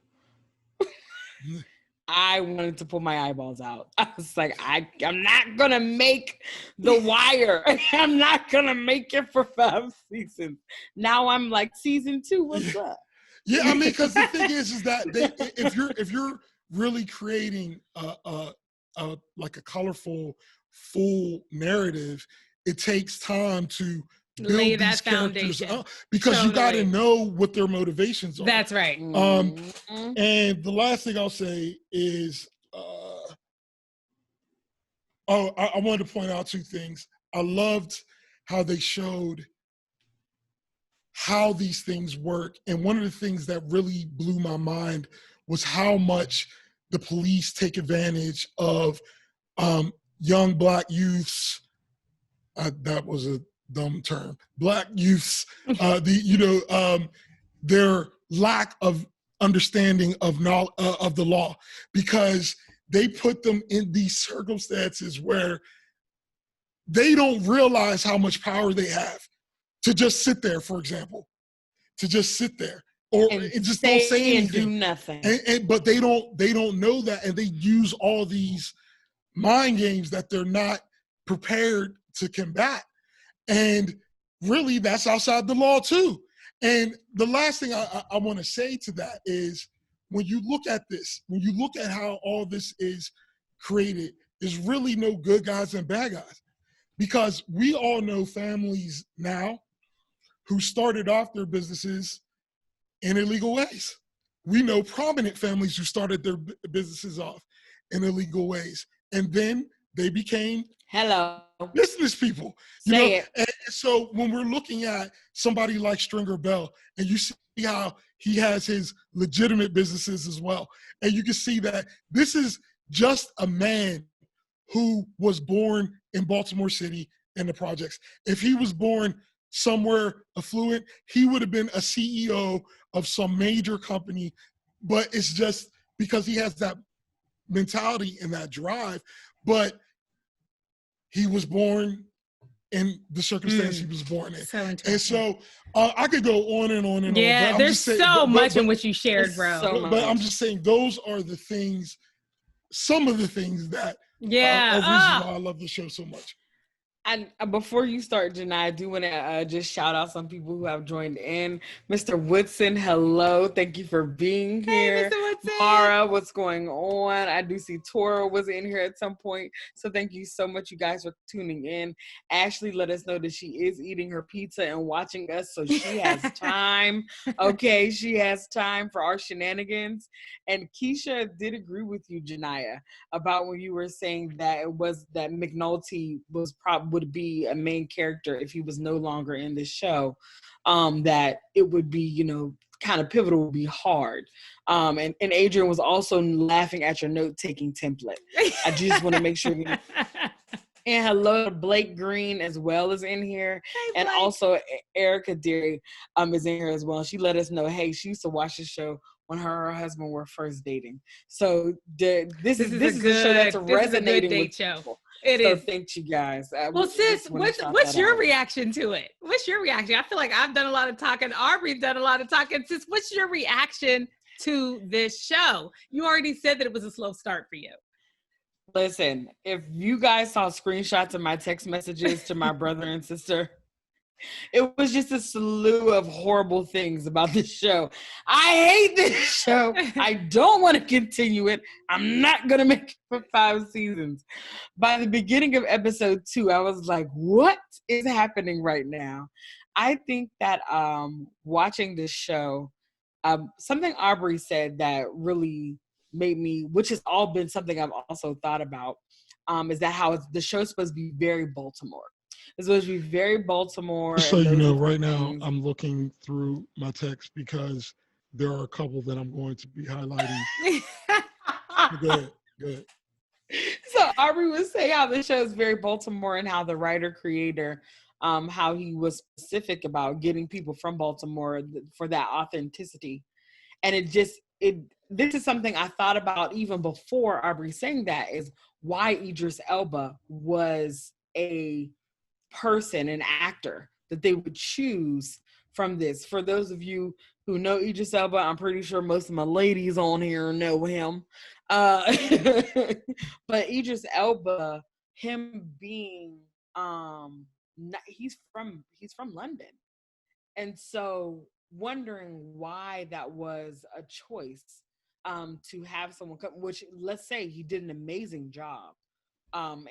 I wanted to pull my eyeballs out. I was like, I'm not going to make The Wire. I'm not going to make it for 5 seasons. Now I'm like, season 2, what's up? Yeah, I mean, because the thing is that if you're really creating like a colorful, full narrative, it takes time to build lay these that characters foundation up, because you got to know what their motivations are. That's right. And the last thing I'll say is, I wanted to point out 2 things. I loved how they showed how these things work. And one of the things that really blew my mind was how much the police take advantage of young Black youths. That was a dumb term. Black youths, their lack of understanding of the law, because they put them in these circumstances where they don't realize how much power they have to just sit there, for example, to just sit there or just don't say anything, and do nothing. But they don't know that, and they use all these mind games that they're not prepared to combat. And really, that's outside the law too. And the last thing I want to say to that is, when you look at this, when you look at how all this is created, there's really no good guys and bad guys. Because we all know families now who started off their businesses in illegal ways. We know prominent families who started their businesses off in illegal ways. And then they became business people. You know? It. And so when we're looking at somebody like Stringer Bell, and you see how he has his legitimate businesses as well, and you can see that this is just a man who was born in Baltimore City in the projects. If he was born somewhere affluent, he would have been a CEO of some major company, but it's just because he has that mentality and that drive. But he was born in the circumstance he was born in. And so I could go on and on and on. Yeah, there's so much in what you shared, bro. But I'm just saying those are the things, some of the things that are reasons why I love the show so much. And before you start, Janai, I do want to just shout out some people who have joined in. Mr. Woodson, hello. Thank you for being here. Hey, Mr. Woodson. Mara, what's going on? I do see Tora was in here at some point. So thank you so much, you guys, for tuning in. Ashley let us know that she is eating her pizza and watching us. So she has time. Okay, she has time for our shenanigans. And Keisha did agree with you, Janaya, about when you were saying that it was that McNulty would be a main character if he was no longer in the show, that it would be, you know, kind of pivotal, would be hard. And Adrian was also laughing at your note-taking template. I just want to make sure. And hello to Blake Green as well as in here. Hey, and also Erica Deary is in here as well. She let us know, hey, she used to watch the show when her and her husband were first dating. So this is a show that's resonating with people. It is. Thank you guys. Well, sis, what's your reaction to it? What's your reaction? I feel like I've done a lot of talking. Aubrey's done a lot of talking. Sis, what's your reaction to this show? You already said that it was a slow start for you. Listen, if you guys saw screenshots of my text messages to my brother and sister, it was just a slew of horrible things about this show. I hate this show. I don't want to continue it. I'm not going to make it for 5 seasons. By the beginning of episode 2, I was like, what is happening right now? I think that watching this show, something Aubrey said that really made me, which has all been something I've also thought about, is that how the show's supposed to be very Baltimore. It's supposed to be very Baltimore. So you know, right now I'm looking through my text because there are a couple that I'm going to be highlighting. Go ahead. So Aubrey was saying how the show is very Baltimore and how the writer-creator, how he was specific about getting people from Baltimore for that authenticity. And this is something I thought about even before Aubrey saying that, is why Idris Elba was a person, an actor that they would choose from this. For those of you who know Idris Elba, I'm pretty sure most of my ladies on here know him. But Idris Elba, him being, he's from London. And so wondering why that was a choice, to have someone come, which, let's say he did an amazing job.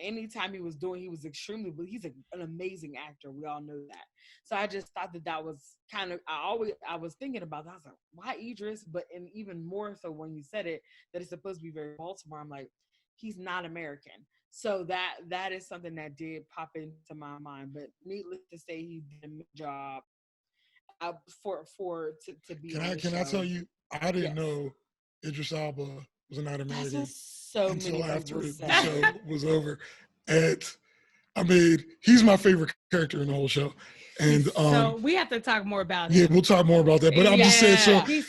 Anytime he was extremely, he's an amazing actor. We all know that. So I just thought that was kind of, I was thinking about that. I was like, why Idris? And even more so when you said it, that it's supposed to be very Baltimore. I'm like, he's not American. So that is something that did pop into my mind. But needless to say, he did a good job to be. Can I tell you? I didn't know Idris Elba was not American until after the show was over. And I mean, he's my favorite character in the whole show. And so we have to talk more about him. Yeah, we'll talk more about that. But I'm just saying,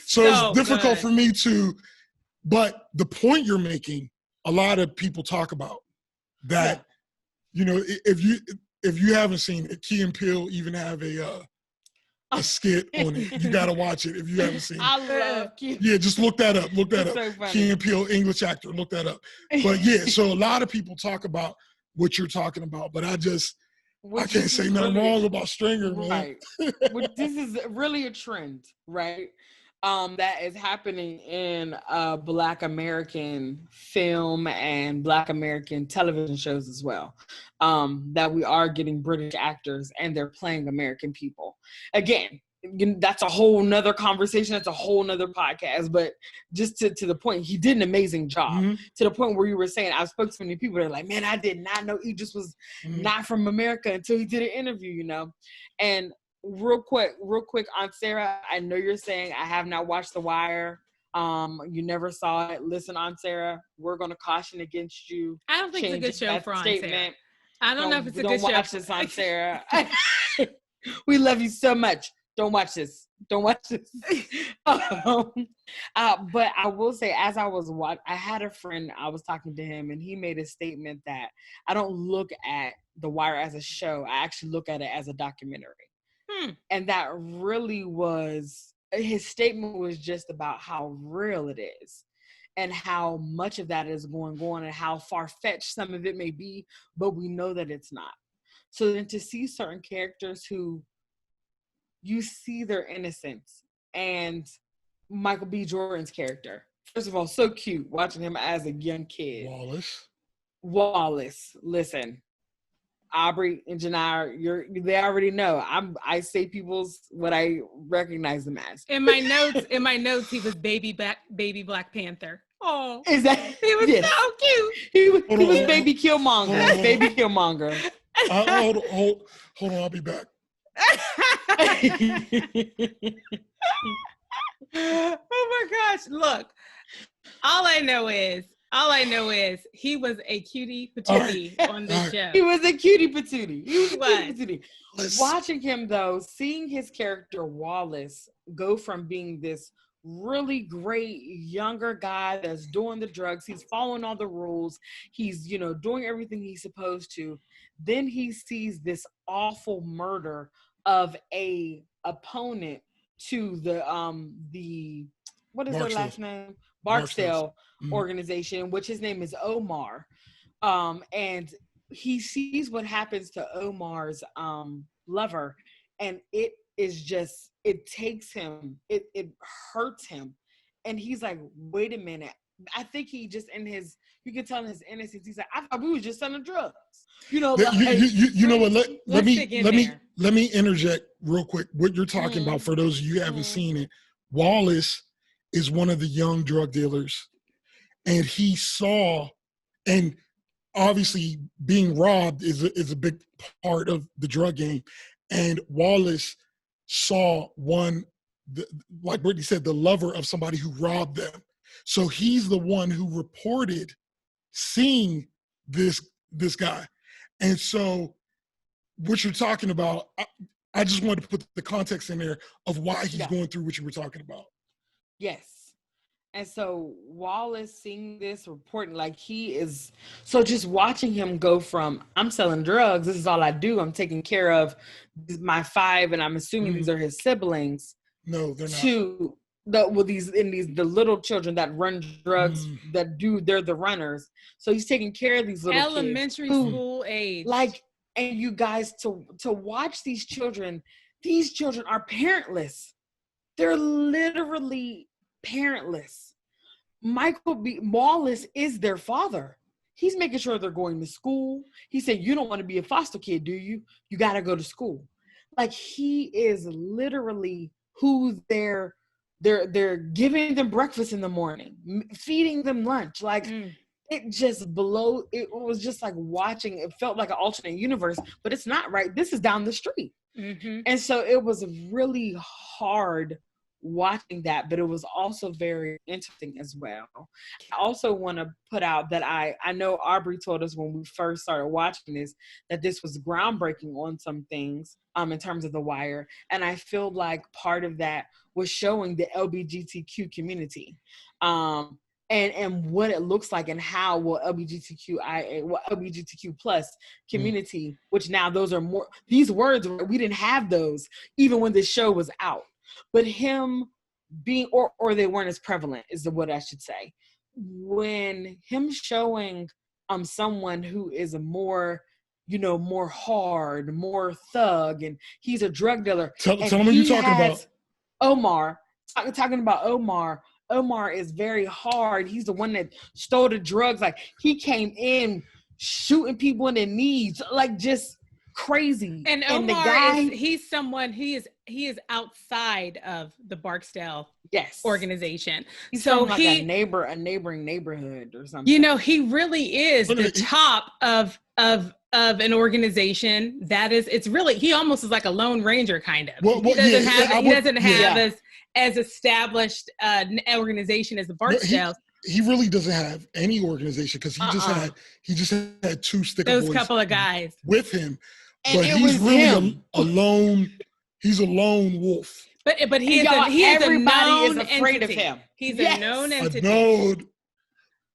so it's difficult for me to. But the point you're making, a lot of people talk about that. You know, if you haven't seen it, Key and Peele even have a skit on it. You gotta watch it if you haven't seen it. I love Key. Yeah, just look that up. So Key and Peele, English actor. Look that up. But yeah, so a lot of people talk about what you're talking about, but I can't say nothing wrong about Stringer, man. Right. This is really a trend, right? That is happening in Black American film and Black American television shows as well. That we are getting British actors and they're playing American people. Again, that's a whole nother conversation. That's a whole nother podcast. But just to the point, he did an amazing job. To the point where you were saying, I spoke to so many people that are like, man, I did not know Idris was not from America until he did an interview, you know. And real quick, Aunt Sarah, I know you're saying I have not watched The Wire. You never saw it. Listen, Aunt Sarah, we're going to caution against you. I don't think it's a good show for Aunt Sarah. I don't know if it's a good show. Don't watch this, Aunt Sarah. We love you so much. Don't watch this. But I will say, as I was watching, I had a friend, I was talking to him, and he made a statement that I don't look at The Wire as a show. I actually look at it as a documentary. And that really was, his statement was just about how real it is and how much of that is going on and how far-fetched some of it may be, but we know that it's not. So then to see certain characters who you see their innocence, and Michael B. Jordan's character, first of all, so cute watching him as a young kid. Wallace. Listen, Aubrey and Janai, they already know. I say people's what I recognize them as. In my notes, he was baby Black Panther. Oh, is that he was so cute? He was baby Killmonger. Baby Killmonger. Hold on, I'll be back. Oh my gosh! Look, all I know is he was a cutie patootie on this show. He was a cutie patootie. Watching him though, seeing his character Wallace go from being this really great younger guy that's doing the drugs, he's following all the rules, he's doing everything he's supposed to. Then he sees this awful murder of a opponent to the what is their last name? Barksdale organization, which his name is Omar. And he sees what happens to Omar's lover, and it takes him, it hurts him. And he's like, wait a minute. I think he just you can tell in his innocence, he's like, I thought we was just selling drugs. You know what? Let me interject real quick. What you're talking about, for those of you who haven't seen it, Wallace is one of the young drug dealers, and he saw, and obviously being robbed is a big part of the drug game, and Wallace saw like Brittany said, the lover of somebody who robbed them. So he's the one who reported seeing this guy. And so what you're talking about, I just wanted to put the context in there of why he's going through what you were talking about. Yes. And so Wallace seeing this, reporting, like he is, so just watching him go from, I'm selling drugs, this is all I do, I'm taking care of my 5, and I'm assuming these are his siblings. No, they're not. To the little children that run drugs, they're the runners. So he's taking care of these little elementary school age. Like, and you guys to watch these children are parentless. They're literally parentless. Michael B. Wallace is their father. He's making sure they're going to school. He said, you don't want to be a foster kid, do you? You got to go to school. Like, he is literally who they're giving them breakfast in the morning, feeding them lunch. Like, it was just like watching, it felt like an alternate universe, but it's not, right? This is down the street. And so it was really hard watching that, but it was also very interesting as well. I also want to put out that I know Aubrey told us when we first started watching this that this was groundbreaking on some things in terms of The Wire, and I feel like part of that was showing the LGBTQ community and what it looks like, and how LGBTQ plus community, which now those are more, these words, we didn't have those even when the show was out. But him being, or they weren't as prevalent, is what I should say. When him showing someone who is a more, more hard, more thug, and he's a drug dealer. Tell me who you're talking about. Omar. Talking about Omar. Omar is very hard. He's the one that stole the drugs. Like, he came in shooting people in the knees, like just crazy. And Omar the guy, he's someone, he is outside of the Barksdale organization. He's so from like a neighboring neighborhood or something. You know, he really is the top of an organization that is, it's really, he almost is like a Lone Ranger kind of. He doesn't have as established an organization as the Barksdales. He really doesn't have any organization because he just had two sticker those boys couple of guys with him, and but he's really a lone. He's a lone wolf. But he is everybody is afraid entity. of him. He's a known entity.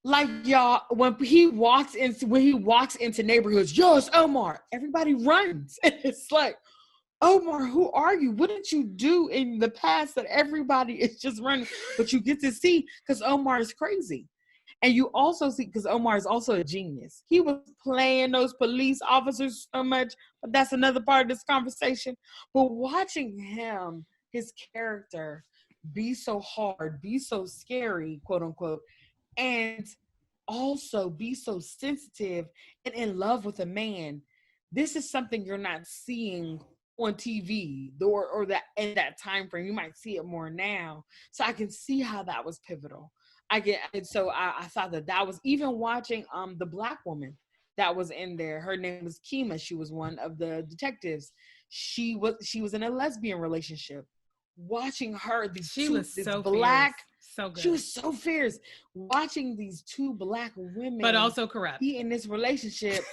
Like y'all, when he walks into neighborhoods, yo, it's Omar. Everybody runs. It's like, Omar, who are you? What did you do in the past that everybody is just running? But you get to see because Omar is crazy. And you also see, because Omar is also a genius. He was playing those police officers so much, but that's another part of this conversation. But watching him, his character, be so hard, be so scary, quote unquote, and also be so sensitive and in love with a man. This is something you're not seeing on TV or that in that time frame. You might see it more now. So I can see how that was pivotal. I thought that was, even watching the Black woman that was in there. Her name was Kima. She was one of the detectives. She was in a lesbian relationship. Watching her, she was so fierce. Watching these two Black women, but also corrupt, be in this relationship.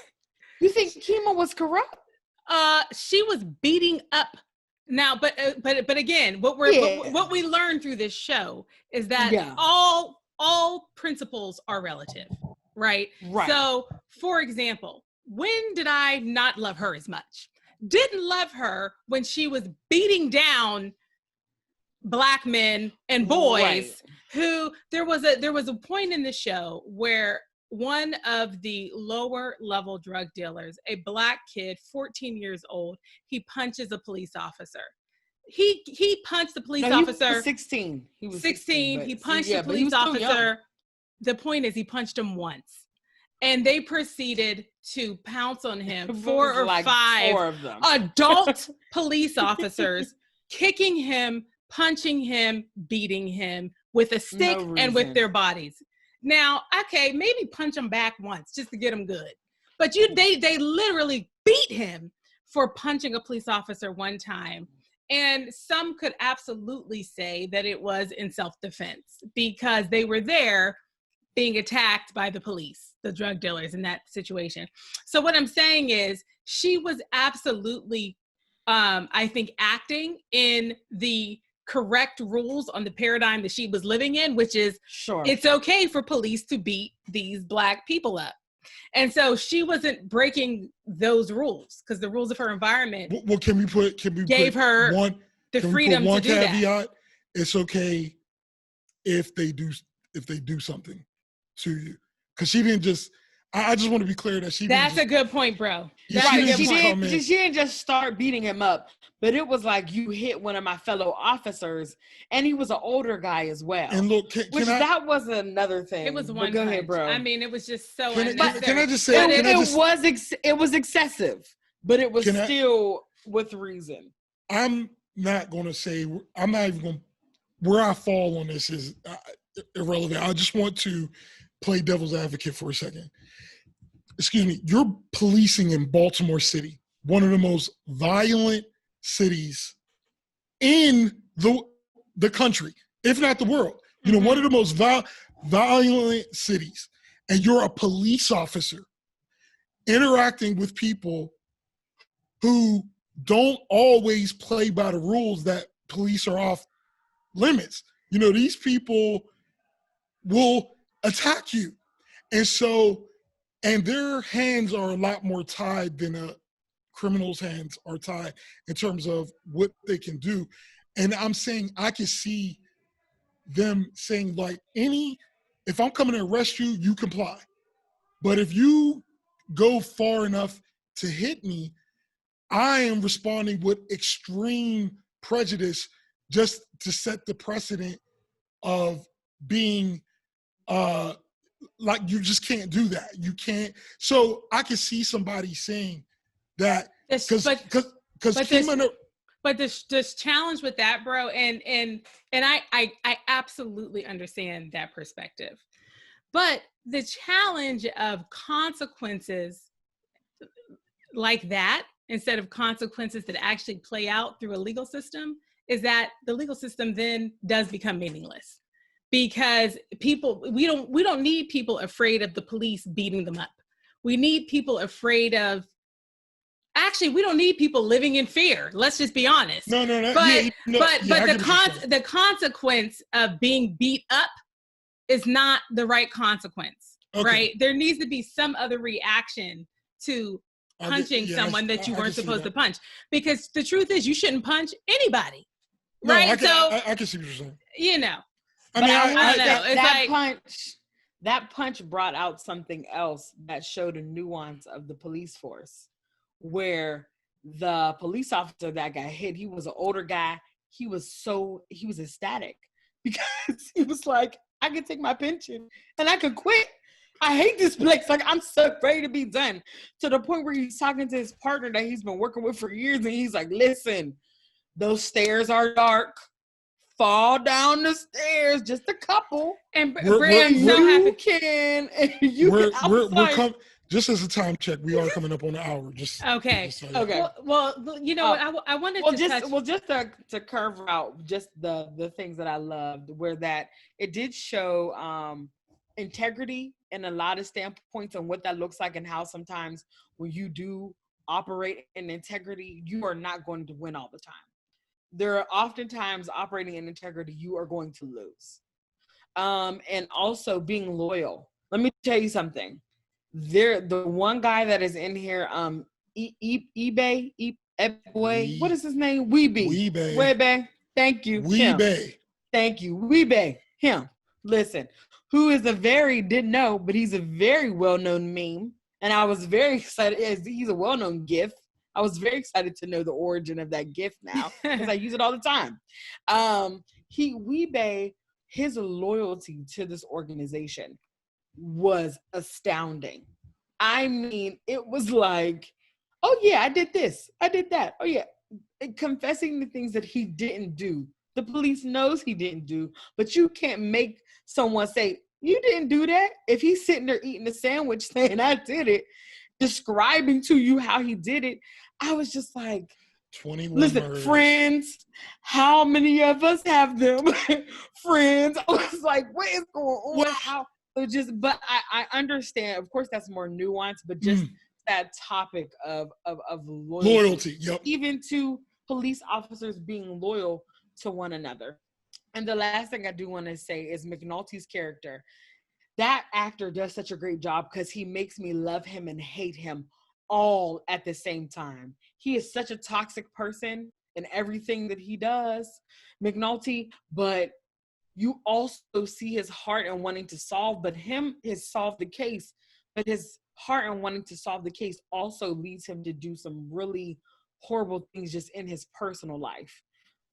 You think Kima was corrupt? She was beating up. Now, but again, what we learned through this show is that all principles are relative, right? Right. So, for example, when did I not love her as much? Didn't love her when she was beating down Black men and boys who there was a point in the show where one of the lower level drug dealers, a Black kid, 14 years old, he punches a police officer. He punched the police officer. He was 16. He was 16. He punched the police officer. The point is, he punched him once. And they proceeded to pounce on him. Four or five of them. Adult police officers kicking him, punching him, beating him with a stick and with their bodies. Now, okay, maybe punch him back once just to get him good. But they literally beat him for punching a police officer one time. And some could absolutely say that it was in self-defense because they were there being attacked by the police, the drug dealers in that situation. So what I'm saying is she was absolutely, I think, acting in the correct rules on the paradigm that she was living in, which is it's okay for police to beat these Black people up. And so she wasn't breaking those rules because the rules of her environment gave her the freedom to do caveat? It's okay if they do something to you. Because she didn't just, I just want to be clear that she That's a good point, bro. She didn't just start beating him up, but it was like you hit one of my fellow officers, and he was an older guy as well. And look, that was another thing. It was one Go punch. Ahead, bro. I mean, it was just so unnecessary. Can I just say it was excessive, but it was still with reason. I'm not even going. Where I fall on this is irrelevant. I just want to play devil's advocate for a second. Excuse me. You're policing in Baltimore City, one of the most violent cities in the country, if not the world. You know, one of the most violent cities, and you're a police officer interacting with people who don't always play by the rules that police are off limits. You know, these people will attack you. And their hands are a lot more tied than a criminal's hands are tied in terms of what they can do. And I'm saying, I can see them saying like, if I'm coming to arrest you, you comply. But if you go far enough to hit me, I am responding with extreme prejudice just to set the precedent of being like, you just can't do that. You can't. So I can see somebody saying that But this challenge with that, bro, and I absolutely understand that perspective. But the challenge of consequences like that, instead of consequences that actually play out through a legal system, is that the legal system then does become meaningless. Because we don't need people afraid of the police beating them up. We need people afraid of, actually, we don't need people living in fear. Let's just be honest. No. But the consequence of being beat up is not the right consequence, right? There needs to be some other reaction to punching someone that you weren't supposed to punch. Because the truth is, you shouldn't punch anybody, right? I can see what you're saying. You know. I don't know. That punch brought out something else that showed a nuance of the police force, where the police officer that got hit, he was an older guy. He was ecstatic because he was like, I can take my pension and I can quit. I hate this place. Like, I'm so ready to be done. To the point where he's talking to his partner that he's been working with for years, and he's like, listen, those stairs are dark. Fall down the stairs, just a couple. And Brandon, we're just as a time check, we are coming up on an hour. Okay. Well, you know what? I wanted to curve out just the things that I loved, where that it did show integrity in a lot of standpoints on what that looks like, and how sometimes when you do operate in integrity, you are not going to win all the time. There are oftentimes operating in integrity, you are going to lose. And also being loyal. Let me tell you something. The one guy that is in here, eBay, what is his name? Weebay. Thank you. Weebay. Thank you. Weebay. Him. Listen, who is didn't know, but he's a very well-known meme. And I was very excited. He's a well-known GIF. I was very excited to know the origin of that gift now, because I use it all the time. Weebay, his loyalty to this organization was astounding. I mean, it was like, oh yeah, I did this, I did that. Oh yeah, confessing the things that he didn't do. The police knows he didn't do, but you can't make someone say, you didn't do that. If he's sitting there eating a sandwich saying, I did it, describing to you how he did it, I was just like, 21 listen, murders. Friends, how many of us have them? Friends. I was like, what is going on? But I understand, of course, that's more nuanced, but just that topic of loyalty. Yep. Even to police officers being loyal to one another. And the last thing I do want to say is McNulty's character. That actor does such a great job because he makes me love him and hate him all at the same time. He is such a toxic person in everything that he does, McNulty, but you also see his heart in wanting to solve, but his solve the case, but his heart in wanting to solve the case also leads him to do some really horrible things just in his personal life.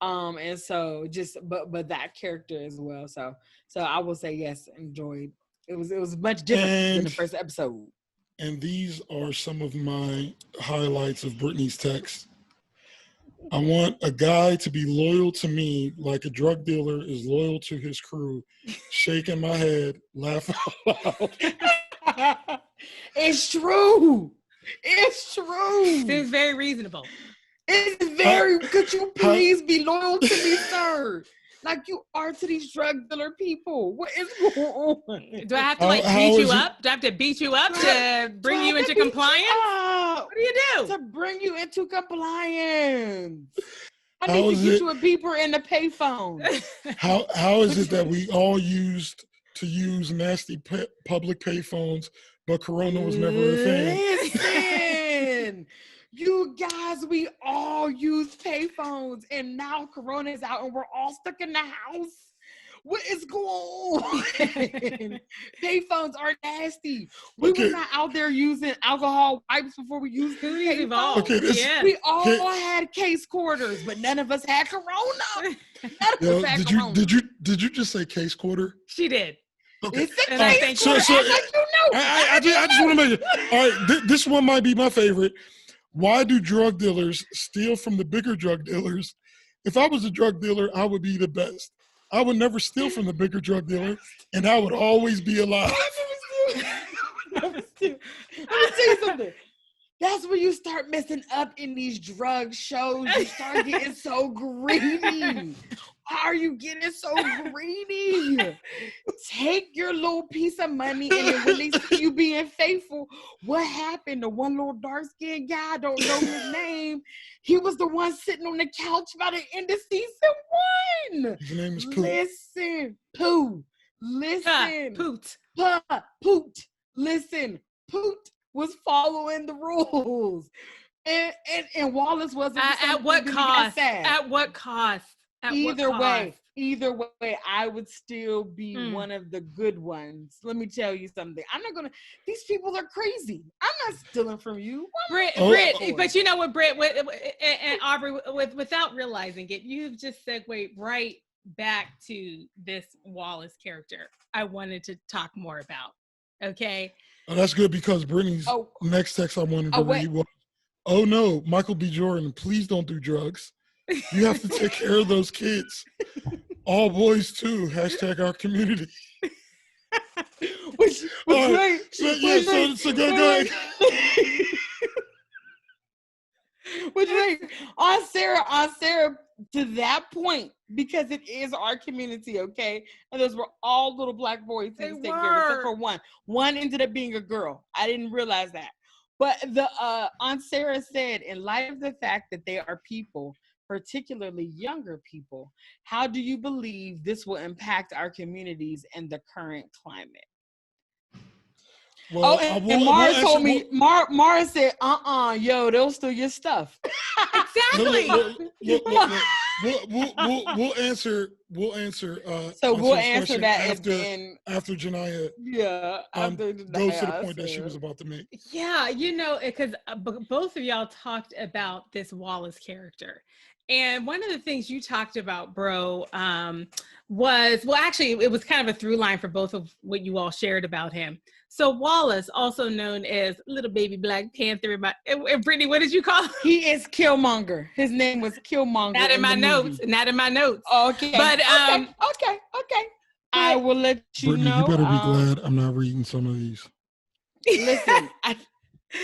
And so but that character as well. So I will say yes, enjoyed. It was much different than the first episode. And these are some of my highlights of Brittany's text. I want a guy to be loyal to me like a drug dealer is loyal to his crew. Shaking my head, laughing out loud. It's true. It's true. It's very reasonable. It's very, could you please be loyal to me, sir? Like you are to these drug dealer people. What is going on? Do I have to beat you up? Do I have to beat you up to bring you into compliance? What do you do? To bring you into compliance. I need to get you a beeper and a payphone. How is it that we all used to use nasty public payphones, but Corona was never a thing? Listen. You guys, we all use payphones, and now Corona is out and we're all stuck in the house. What is going on? Payphones are nasty. We were not out there using alcohol wipes before we used payphones. We all had case quarters, but none of us had Corona. Did you just say case quarter? She did. Okay. I just want to make it. All right, this one might be my favorite. Why do drug dealers steal from the bigger drug dealers? If I was a drug dealer, I would be the best. I would never steal from the bigger drug dealer, and I would always be alive. Let me tell you something. That's when you start messing up in these drug shows. You start getting so greedy. Why are you getting so greedy? Take your little piece of money, and then when they see you being faithful, what happened? The one little dark-skinned guy, I don't know his name. He was the one sitting on the couch by the end of season 1. His name is Poot. Listen, Pooh. Listen. Poot. Listen, Poot was following the rules. And Wallace wasn't. At what cost? At what cost? Either way, I would still be one of the good ones. Let me tell you something. These people are crazy. I'm not stealing from you. Britt, but you know what, Britt, and Aubrey, without realizing it, you've just segued right back to this Wallace character I wanted to talk more about. Okay? Oh, that's good, because Brittany's next text I wanted to read was, "Oh no, Michael B. Jordan, please don't do drugs. You have to take care of those kids. All boys too. # our community." Go ahead. What do you think? On Sarah, to that point, because it is our community, okay? And those were all little black boys he was taking care of, except for one. One ended up being a girl. I didn't realize that. But Aunt Sarah said, in light of the fact that they are people, particularly younger people, how do you believe this will impact our communities and the current climate? Well, Mara told me, Mara said, yo, they'll steal your stuff. Exactly. We'll answer. So we'll answer that after Genia. Yeah. After goes to the point that she was about to make. Yeah, you know, because both of y'all talked about this Wallace character. And one of the things you talked about, bro, was, well, actually, it was kind of a through line for both of what you all shared about him. So Wallace, also known as Little Baby Black Panther, and Brittany, what did you call him? He is Killmonger. His name was Killmonger. Not in my notes. Not in my notes. Okay. But okay. I will let you Brittany, know. You better be glad I'm not reading some of these. Listen,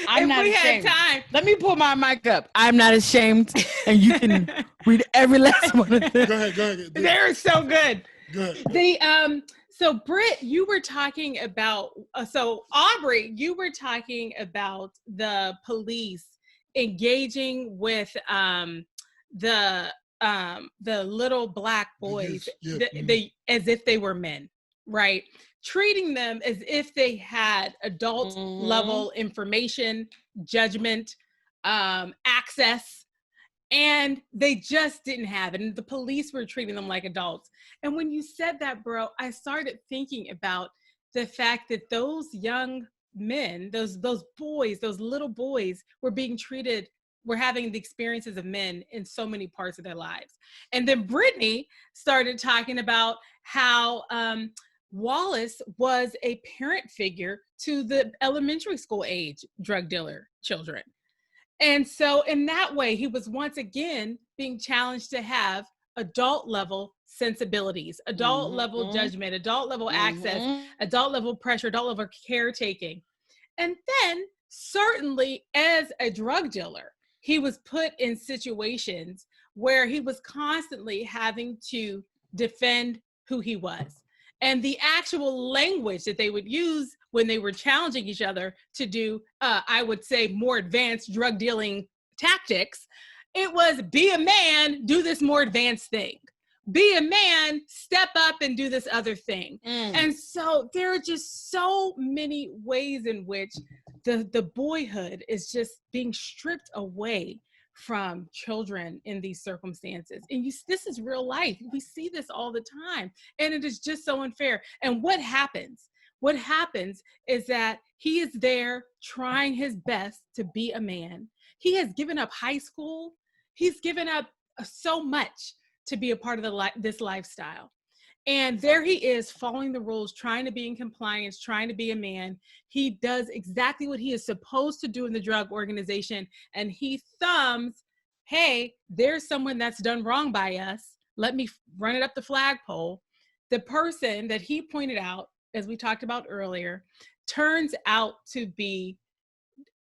I'm not ashamed. Time. Let me pull my mic up. I'm not ashamed, and you can read every last one of them. Go ahead. They're so good. Good. So Britt, you were talking about, so Aubrey, you were talking about the police engaging with the little black boys, as if they were men, right? Treating them as if they had adult level information, judgment, access, and they just didn't have it. And the police were treating them like adults. And when you said that, bro, I started thinking about the fact that those young men, those boys, those little boys were having the experiences of men in so many parts of their lives. And then Brittany started talking about how Wallace was a parent figure to the elementary school age drug dealer children. And so in that way, he was once again being challenged to have adult level sensibilities, adult level judgment, adult level access, adult level pressure, adult level caretaking. And then certainly as a drug dealer, he was put in situations where he was constantly having to defend who he was. And the actual language that they would use when they were challenging each other to do, I would say, more advanced drug dealing tactics, it was, be a man, do this more advanced thing. Be a man, step up and do this other thing. And so there are just so many ways in which the boyhood is just being stripped away from children in these circumstances. And this is real life. We see this all the time. And it is just so unfair. And what happens? What happens is that he is there trying his best to be a man. He has given up high school. He's given up so much to be a part of this lifestyle. And there he is following the rules, trying to be in compliance, trying to be a man. He does exactly what he is supposed to do in the drug organization. And he thumbs, hey, there's someone that's done wrong by us. Let me run it up the flagpole. The person that he pointed out, as we talked about earlier, turns out to be,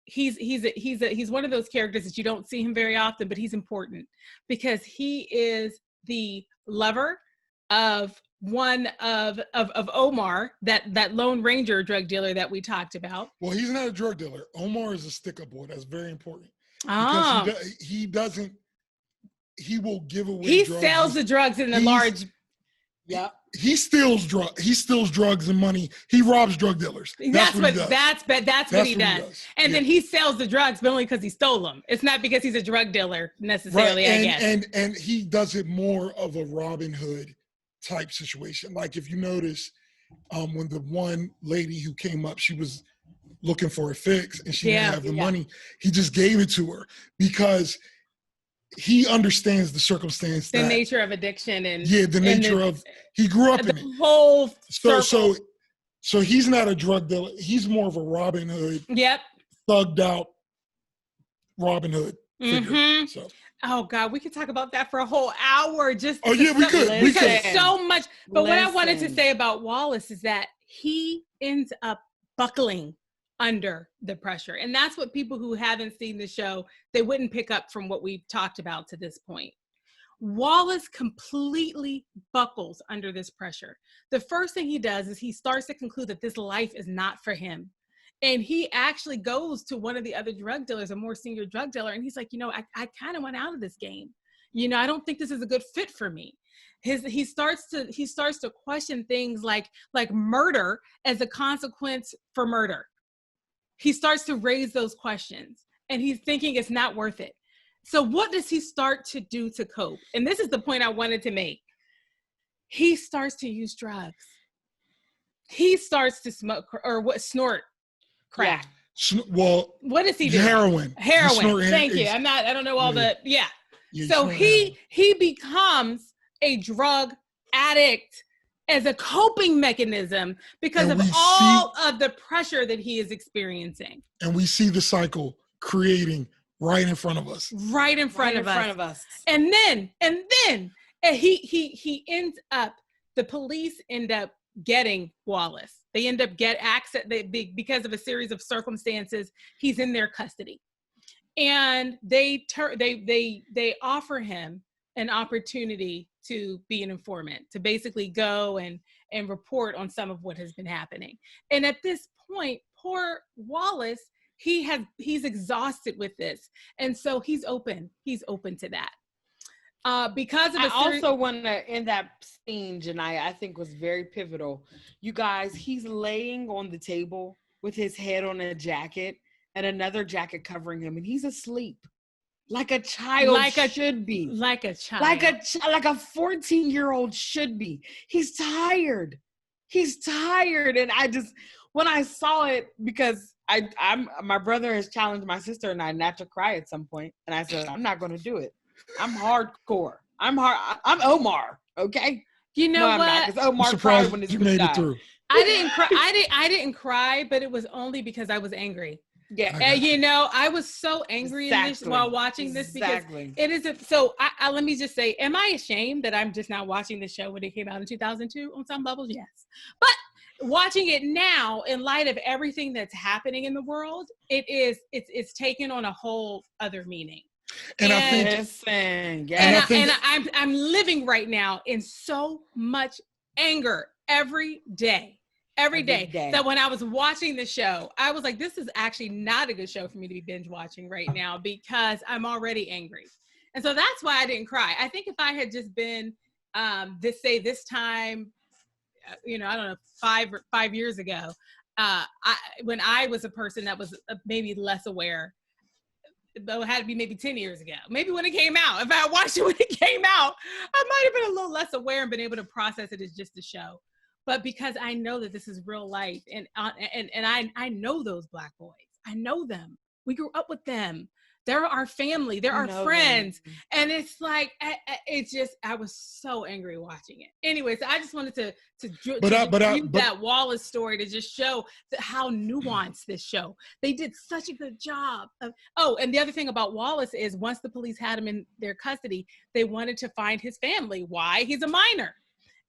he's one of those characters that you don't see him very often, but he's important because he is the lover of one of Omar, that Lone Ranger drug dealer that we talked about. Well, he's not a drug dealer. Omar is a stick-up boy. That's very important. Oh. Because he will give away He drugs. sells the drugs in the large. Yeah. He steals drugs and money. He robs drug dealers. That's what he does. And then he sells the drugs, but only because he stole them. It's not because he's a drug dealer necessarily, right. I guess. And he does it more of a Robin Hood type situation. Like if you notice, when the one lady who came up, she was looking for a fix and she didn't have the money. He just gave it to her because he understands the circumstance, the nature of addiction, and the nature of he grew up in it. Whole so he's not a drug dealer. He's more of a Robin Hood. Yep. Thugged out Robin Hood figure. Mm-hmm. So. Oh God, we could talk about that for a whole hour. Just we could. Because so much. But what I wanted to say about Wallace is that he ends up buckling under the pressure. And that's what people who haven't seen the show, they wouldn't pick up from what we've talked about to this point. Wallace completely buckles under this pressure. The first thing he does is he starts to conclude that this life is not for him. And he actually goes to one of the other drug dealers, a more senior drug dealer, and he's like, I kind of went out of this game. I don't think this is a good fit for me. He starts to question things like murder as a consequence for murder. He starts to raise those questions and he's thinking it's not worth it. So what does he start to do to cope? And this is the point I wanted to make. He starts to use drugs. He starts to smoke snort crack. Yeah. Well, what does he do? Heroin. Thank you. I don't know all So he becomes a drug addict as a coping mechanism because of all of the pressure that he is experiencing. And we see the cycle creating right in front of us. Right in front of us. And then he ends up, the police end up getting Wallace. They end up get access because of a series of circumstances. He's in their custody. And they offer him an opportunity to be an informant, to basically go and report on some of what has been happening. And at this point, poor Wallace, he's exhausted with this. And so he's open to that. Because of I also want to, in that scene, Janiyah, I think was very pivotal. You guys, he's laying on the table with his head on a jacket and another jacket covering him, and he's asleep. Like a child should be. Like a child. Like a 14-year-old should be. He's tired. And when I saw it, because my brother has challenged my sister and I not to cry at some point, and I said, I'm not going to do it. I'm hardcore. I'm Omar, okay? You know what? Because Omar cried when his you made died. it through. I didn't cry. I didn't cry, but it was only because I was angry. Yeah, and I was so angry while watching this because it isn't. So I let me just say, am I ashamed that I'm just now watching the show when it came out in 2002? On some levels, yes. But watching it now, in light of everything that's happening in the world, it's taken on a whole other meaning. And I'm living right now in so much anger every day. That when I was watching the show, I was like, this is actually not a good show for me to be binge watching right now because I'm already angry. And so that's why I didn't cry. I think if I had just been this time, I don't know, 5 years ago, when I was a person that was maybe less aware, though it had to be maybe 10 years ago, maybe when it came out, if I had watched it when it came out, I might've been a little less aware and been able to process it as just a show. But because I know that this is real life, and I know those Black boys. I know them. We grew up with them. They're our family. They're our friends. And it's like, I was so angry watching it. Anyways, I just wanted to use that Wallace story to just show how nuanced this show. They did such a good job of, and the other thing about Wallace is once the police had him in their custody, they wanted to find his family. Why? He's a minor.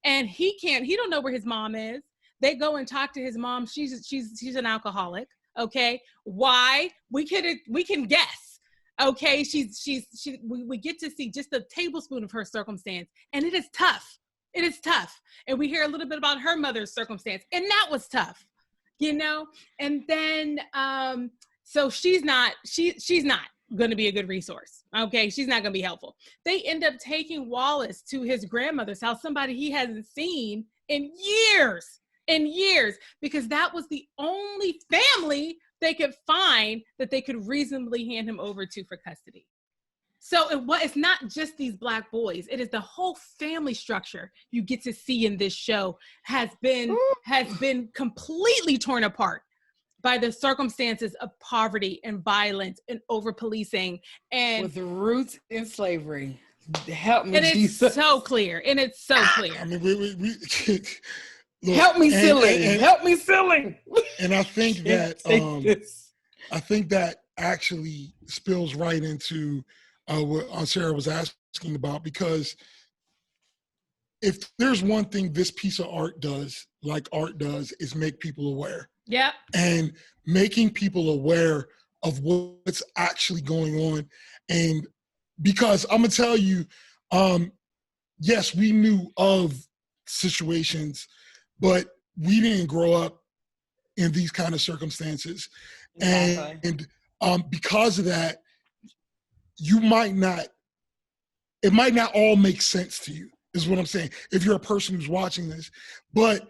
And he don't know where his mom is. They go and talk to his mom. She's an alcoholic. Okay. Why? We can guess. Okay. We get to see just a tablespoon of her circumstance, and it is tough. It is tough. And we hear a little bit about her mother's circumstance, and that was tough, and then, so she's not going to be a good resource. Okay. She's not going to be helpful. They end up taking Wallace to his grandmother's house, somebody he hasn't seen in years, because that was the only family they could find that they could reasonably hand him over to for custody. So it's not just these Black boys. It is the whole family structure you get to see in this show has been completely torn apart by the circumstances of poverty and violence and over-policing. And with the roots in slavery. Help me, and Jesus. It's so clear. And it's so clear. I mean, we look, help me, silly. Help me, silly. And I think that actually spills right into what Sarah was asking about, because if there's one thing this piece of art does, is make people aware. Yep. And making people aware of what's actually going on. And because I'm going to tell you, yes, we knew of situations, but we didn't grow up in these kind of circumstances. Exactly. And because of that, it might not all make sense to you, is what I'm saying, if you're a person who's watching this. But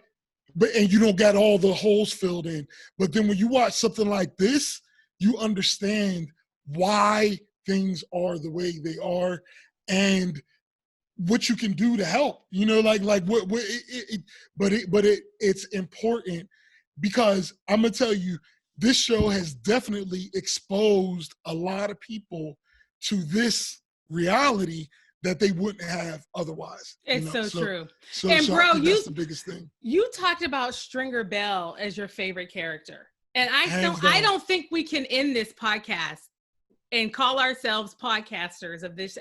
and you don't get all the holes filled in. But then when you watch something like this, you understand why things are the way they are and what you can do to help. It's important, because I'm gonna tell you, this show has definitely exposed a lot of people to this reality that they wouldn't have otherwise. It's so true. And bro, that's the biggest thing. You talked about Stringer Bell as your favorite character. And I don't think we can end this podcast and call ourselves podcasters of this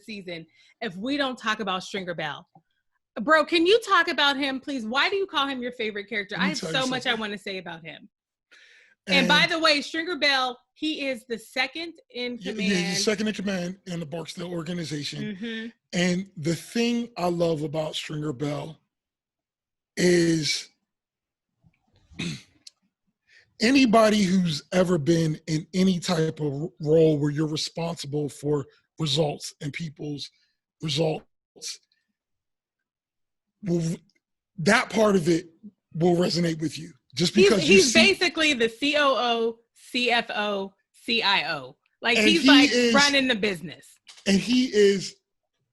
season if we don't talk about Stringer Bell. Bro, can you talk about him, please? Why do you call him your favorite character? I have so much I want to say about him. And by the way, Stringer Bell, he is the second in command. Yeah, he's second in command in the Barksdale organization. Mm-hmm. And the thing I love about Stringer Bell is anybody who's ever been in any type of role where you're responsible for results and people's results, that part of it will resonate with you. Just because he's basically the COO, CFO, CIO. Like, he's running the business. And he is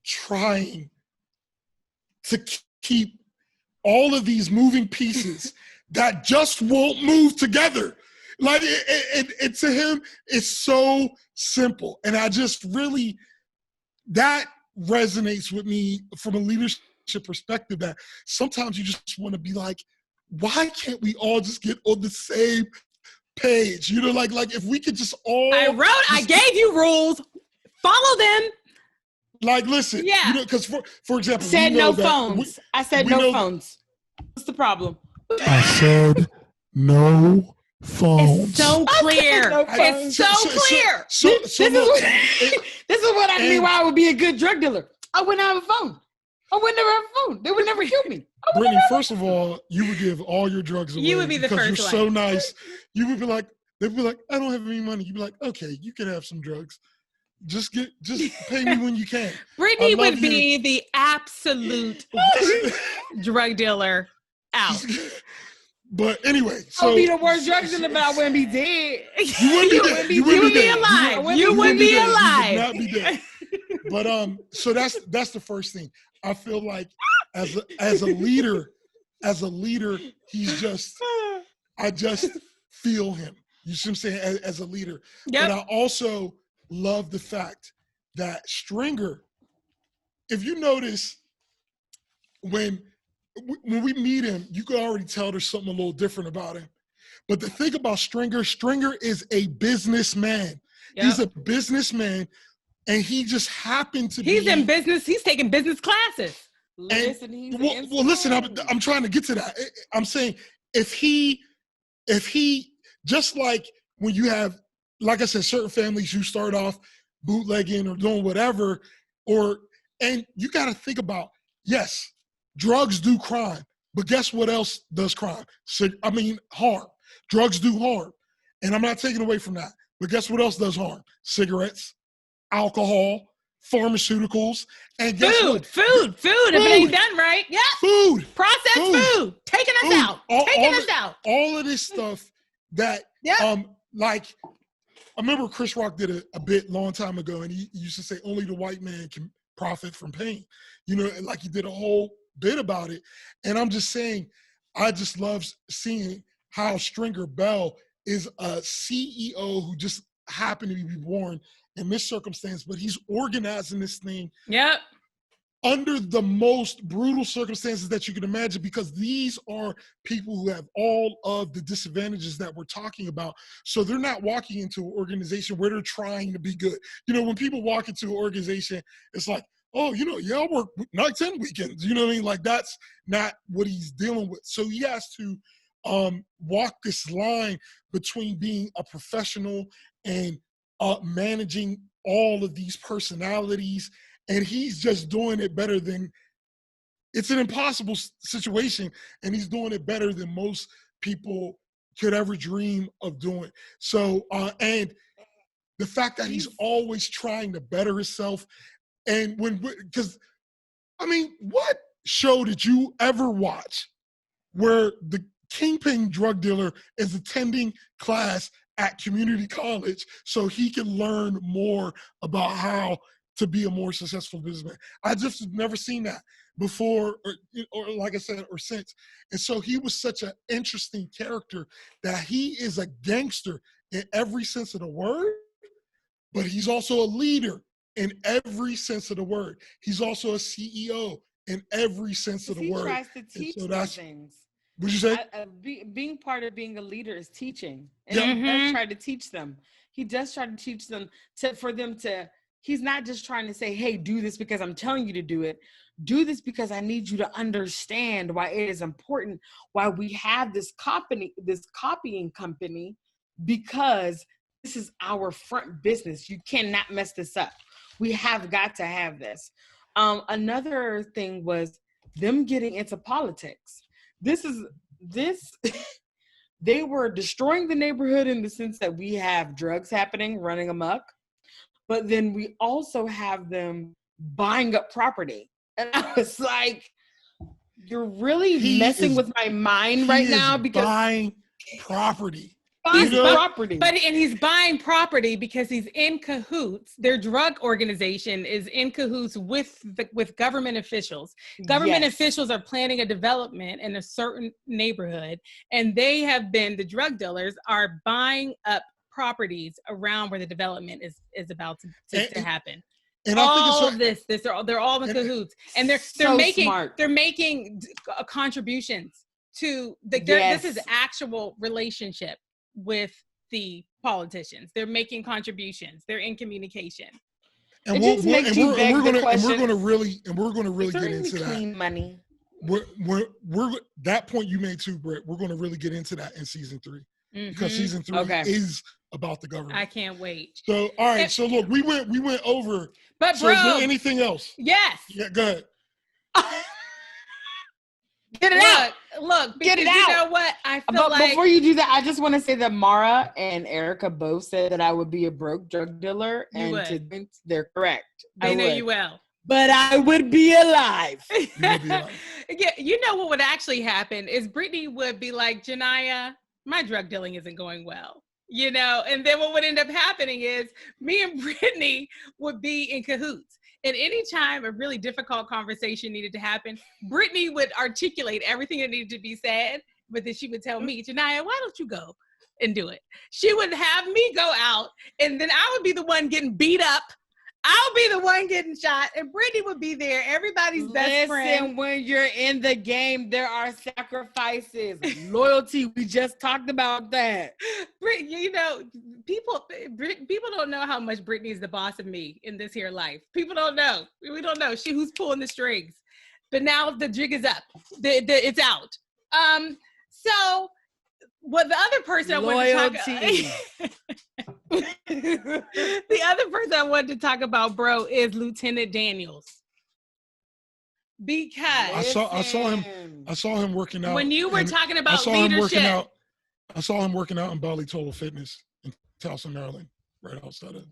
trying to keep all of these moving pieces that just won't move together. Like, it to him, it's so simple. And I just really, that resonates with me from a leadership perspective, that sometimes you just want to be like, why can't we all just get on the same page? Like if we could just all... I gave you rules. Follow them. Like, listen, yeah. Because for example... I said no phones. I said no phones. What's the problem? I said no phones. It's so clear. It's so clear. This is what I mean why I would be a good drug dealer. I wouldn't have a phone. I would never have a phone. They would never kill me. Brittany, first of all, you would give all your drugs away. You would be the first one. Because you're so nice. You would be like, they'd be like, I don't have any money. You'd be like, okay, you can have some drugs. Just pay me when you can. Brittany would be the absolute drug dealer out. But anyway, so I'll be the worst drug dealer, but I wouldn't be dead. You wouldn't be alive. You would be alive. You would not be dead. But so that's the first thing. I feel like as a leader, he's just, I just feel him. You see what I'm saying? As a leader. Yep. But I also love the fact that Stringer, if you notice, when we meet him, you can already tell there's something a little different about him. But the thing about Stringer is a businessman. Yep. He's a businessman, and he just happened to He's in business. He's taking business classes. Listen, I'm trying to get to that. I'm saying if he just like when you have, like I said, certain families who start off bootlegging or doing whatever, and you got to think about, yes, drugs do crime, but guess what else does crime? So, harm. Drugs do harm, and I'm not taking away from that. But guess what else does harm? Cigarettes, alcohol, pharmaceuticals, and guess what? Food. If it ain't done right, yeah. Food. Processed food. Taking us out. All of this stuff that, like, I remember Chris Rock did a bit long time ago, and he used to say only the white man can profit from pain. Like he did a whole bit about it. And I'm just saying, I just love seeing how Stringer Bell is a CEO who just happened to be born in this circumstance, but he's organizing this thing under the most brutal circumstances that you can imagine, because these are people who have all of the disadvantages that we're talking about. So they're not walking into an organization where they're trying to be good. When people walk into an organization, it's like, oh, I'll work nights and weekends. You know what I mean? Like, that's not what he's dealing with. So he has to walk this line between being a professional and managing all of these personalities, and he's just doing it better than, it's an impossible situation, and he's doing it better than most people could ever dream of doing. So, and the fact that he's always trying to better himself, and because, what show did you ever watch where the kingpin drug dealer is attending class at community college so he can learn more about how to be a more successful businessman? I just have never seen that before, or like I said, or since. And so he was such an interesting character that he is a gangster in every sense of the word, but he's also a leader in every sense of the word. He's also a CEO in every sense of the word. He tries to teach them things. What'd you say? Being part of being a leader is teaching. And he does try to teach them. He does try to teach them he's not just trying to say, hey, do this because I'm telling you to do it. Do this because I need you to understand why it is important, why we have this copying company, because this is our front business. You cannot mess this up. We have got to have this. Another thing was them getting into politics. They were destroying the neighborhood in the sense that we have drugs happening, running amok, but then we also have them buying up property. And I was like, you're really messing with my mind right now, because buying property. He's buying property because he's in cahoots. Their drug organization is in cahoots with government officials. Government officials are planning a development in a certain neighborhood, and the drug dealers are buying up properties around where the development is about to happen. And they're all in cahoots, and they're making contributions to this is actual relationship with the politicians. They're making contributions. They're in communication. And we're going to really get into that. Clean money. We're that point you made too, Britt. We're going to really get into that in season 3, because season 3 is about the government. I can't wait. So all right. So look, we went over. But so is there anything else? Yes. Yeah. Go ahead. Get it out. Look, get it out. You know what? I feel like before you do that, I just want to say that Mara and Erica both said that I would be a broke drug dealer, and they're correct. They know you well. But I would be alive. Yeah, you know what would actually happen is Brittany would be like, Genia, my drug dealing isn't going well. And then what would end up happening is me and Brittany would be in cahoots. And anytime a really difficult conversation needed to happen, Brittany would articulate everything that needed to be said, but then she would tell me, Genia, why don't you go? and do it. She would have me go out, and then I would be the one getting beat up. I'll be the one getting shot, and Brittany would be there, everybody's best friend. Listen, when you're in the game, there are sacrifices. Loyalty, we just talked about that. You know, people don't know how much Brittany is the boss of me in this here life. People don't know. We don't know. She who's pulling the strings. But now the jig is up. It's out. So what the other person I wanted to talk the other person I wanted to talk about, bro, is Lieutenant Daniels. Because I saw him working out. When you were talking about leadership. I saw him working out in Bali Total Fitness in Towson, Maryland, right outside of.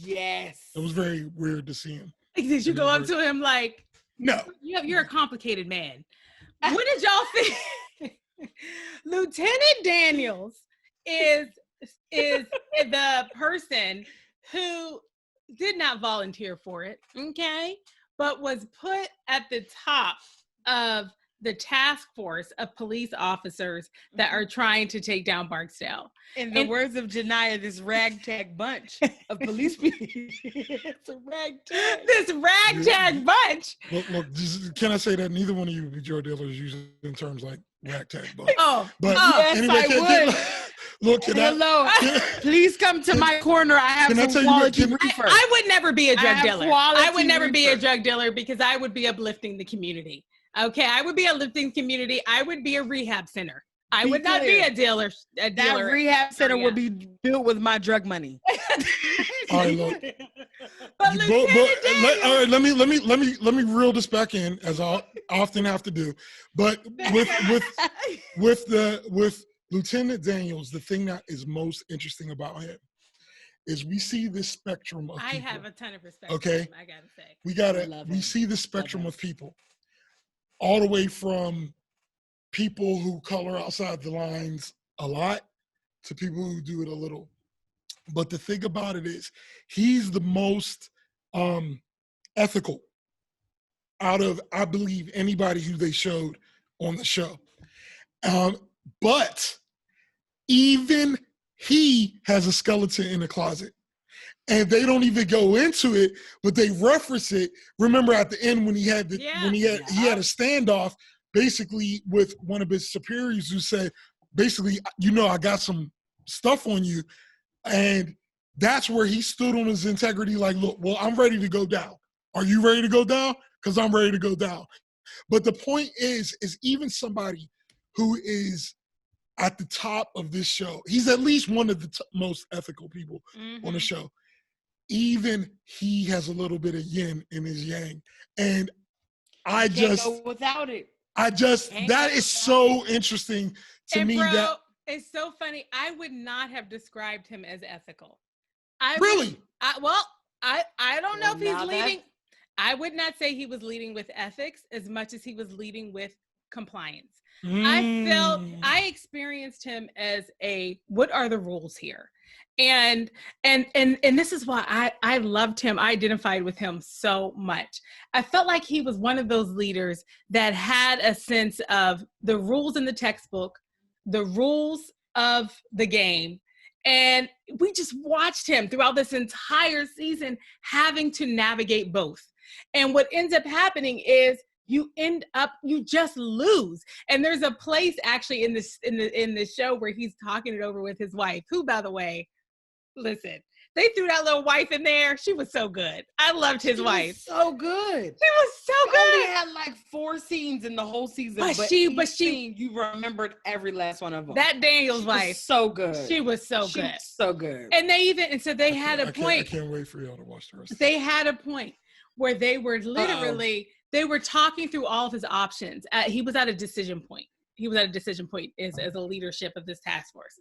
Yes. It was very weird to see him. Did you go up to him like, no? You're a complicated man. What did y'all think? Lieutenant Daniels is the person who did not volunteer for it, okay, but was put at the top of the task force of police officers that are trying to take down Barksdale. In the words of Genia, this ragtag bunch of police people. It's a ragtag. This ragtag bunch. Look, can I say that neither one of you drug dealers use it in terms like ragtag bunch? Yes, anyway, I would. Look, please come to my corner. I have some quality reefer. I would never be a drug dealer. I would never be a drug dealer because I would be uplifting the community. Okay, I would be uplifting community. I would be a rehab center. I would not be a dealer. That rehab center would be built with my drug money. All right, look. All right, let me reel this back in, as I often have to do. But with Lieutenant Daniels, the thing that is most interesting about him is we see this spectrum of people. I have a ton of respect. Okay, I gotta say, we see the spectrum of people, all the way from people who color outside the lines a lot to people who do it a little. But the thing about it is, he's the most ethical out of, I believe, anybody who they showed on the show. But even he has a skeleton in the closet. And they don't even go into it, but they reference it. Remember at the end when he had he had a standoff, basically with one of his superiors who said, basically, I got some stuff on you. And that's where he stood on his integrity, like, look, well, I'm ready to go down. Are you ready to go down? Because I'm ready to go down. But the point is even somebody who is at the top of this show, he's at least one of the most ethical people on the show. Even he has a little bit of yin in his yang. And I just go without it. That is so interesting to me. Bro, that it's so funny. I would not have described him as ethical. I don't know if he's leading. I would not say he was leading with ethics as much as he was leading with compliance. I experienced him as what are the rules here? And this is why I loved him. I identified with him so much. I felt like he was one of those leaders that had a sense of the rules in the textbook, the rules of the game. And we just watched him throughout this entire season having to navigate both. And what ends up happening is you just lose. And there's a place actually in the show where he's talking it over with his wife, who, by the way, listen, they threw that little wife in there. She was so good. I loved his wife. So good. She was so good. Only had like 4 scenes in the whole season, but you remembered every last one of them. That Daniel's wife, so good. She was so good. So good. And they had a point. I can't wait for y'all to watch the rest. They had a point where they were literally they were talking through all of his options. He was at a decision point. As a leadership of this task force,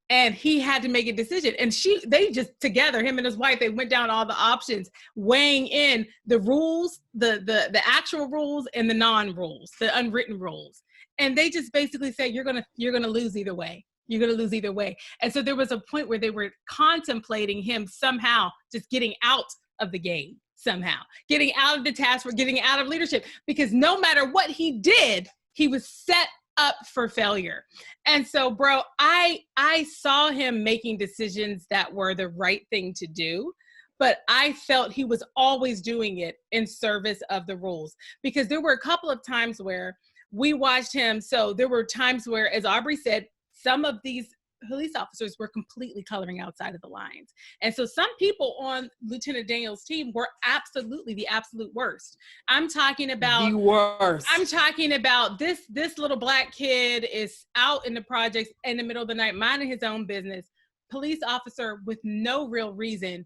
and he had to make a decision. And they just together, him and his wife, they went down all the options, weighing in the rules, the actual rules and the non-rules, the unwritten rules. And they just basically said, you're gonna lose either way. You're gonna lose either way. And so there was a point where they were contemplating him somehow just getting out of the game, somehow getting out of the task force, getting out of leadership, because no matter what he did, he was set up for failure. And so, bro, I saw him making decisions that were the right thing to do, but I felt he was always doing it in service of the rules, because there were a couple of times where we watched him. So there were times where, as Aubrey said, some of these police officers were completely coloring outside of the lines. And so some people on Lieutenant Daniels' team were absolutely the absolute worst. I'm talking about the worst. I'm talking about this little black kid is out in the projects in the middle of the night, minding his own business. Police officer with no real reason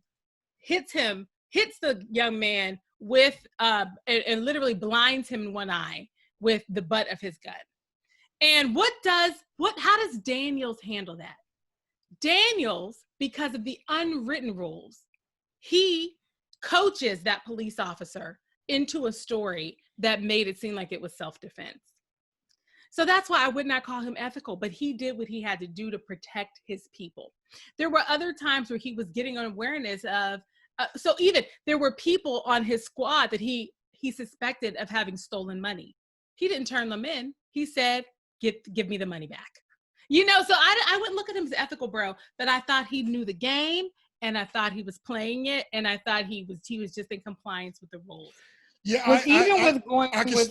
hits the young man with and literally blinds him in one eye with the butt of his gun. And how does Daniels handle that? Daniels, because of the unwritten rules, he coaches that police officer into a story that made it seem like it was self-defense. So that's why I would not call him ethical, but he did what he had to do to protect his people. There were other times where he was getting an awareness of, so even there were people on his squad that he suspected of having stolen money. He didn't turn them in. He said, give me the money back. You know, so I wouldn't look at him as ethical, bro, but I thought he knew the game, and I thought he was playing it, and I thought he was just in compliance with the rules. Yeah, with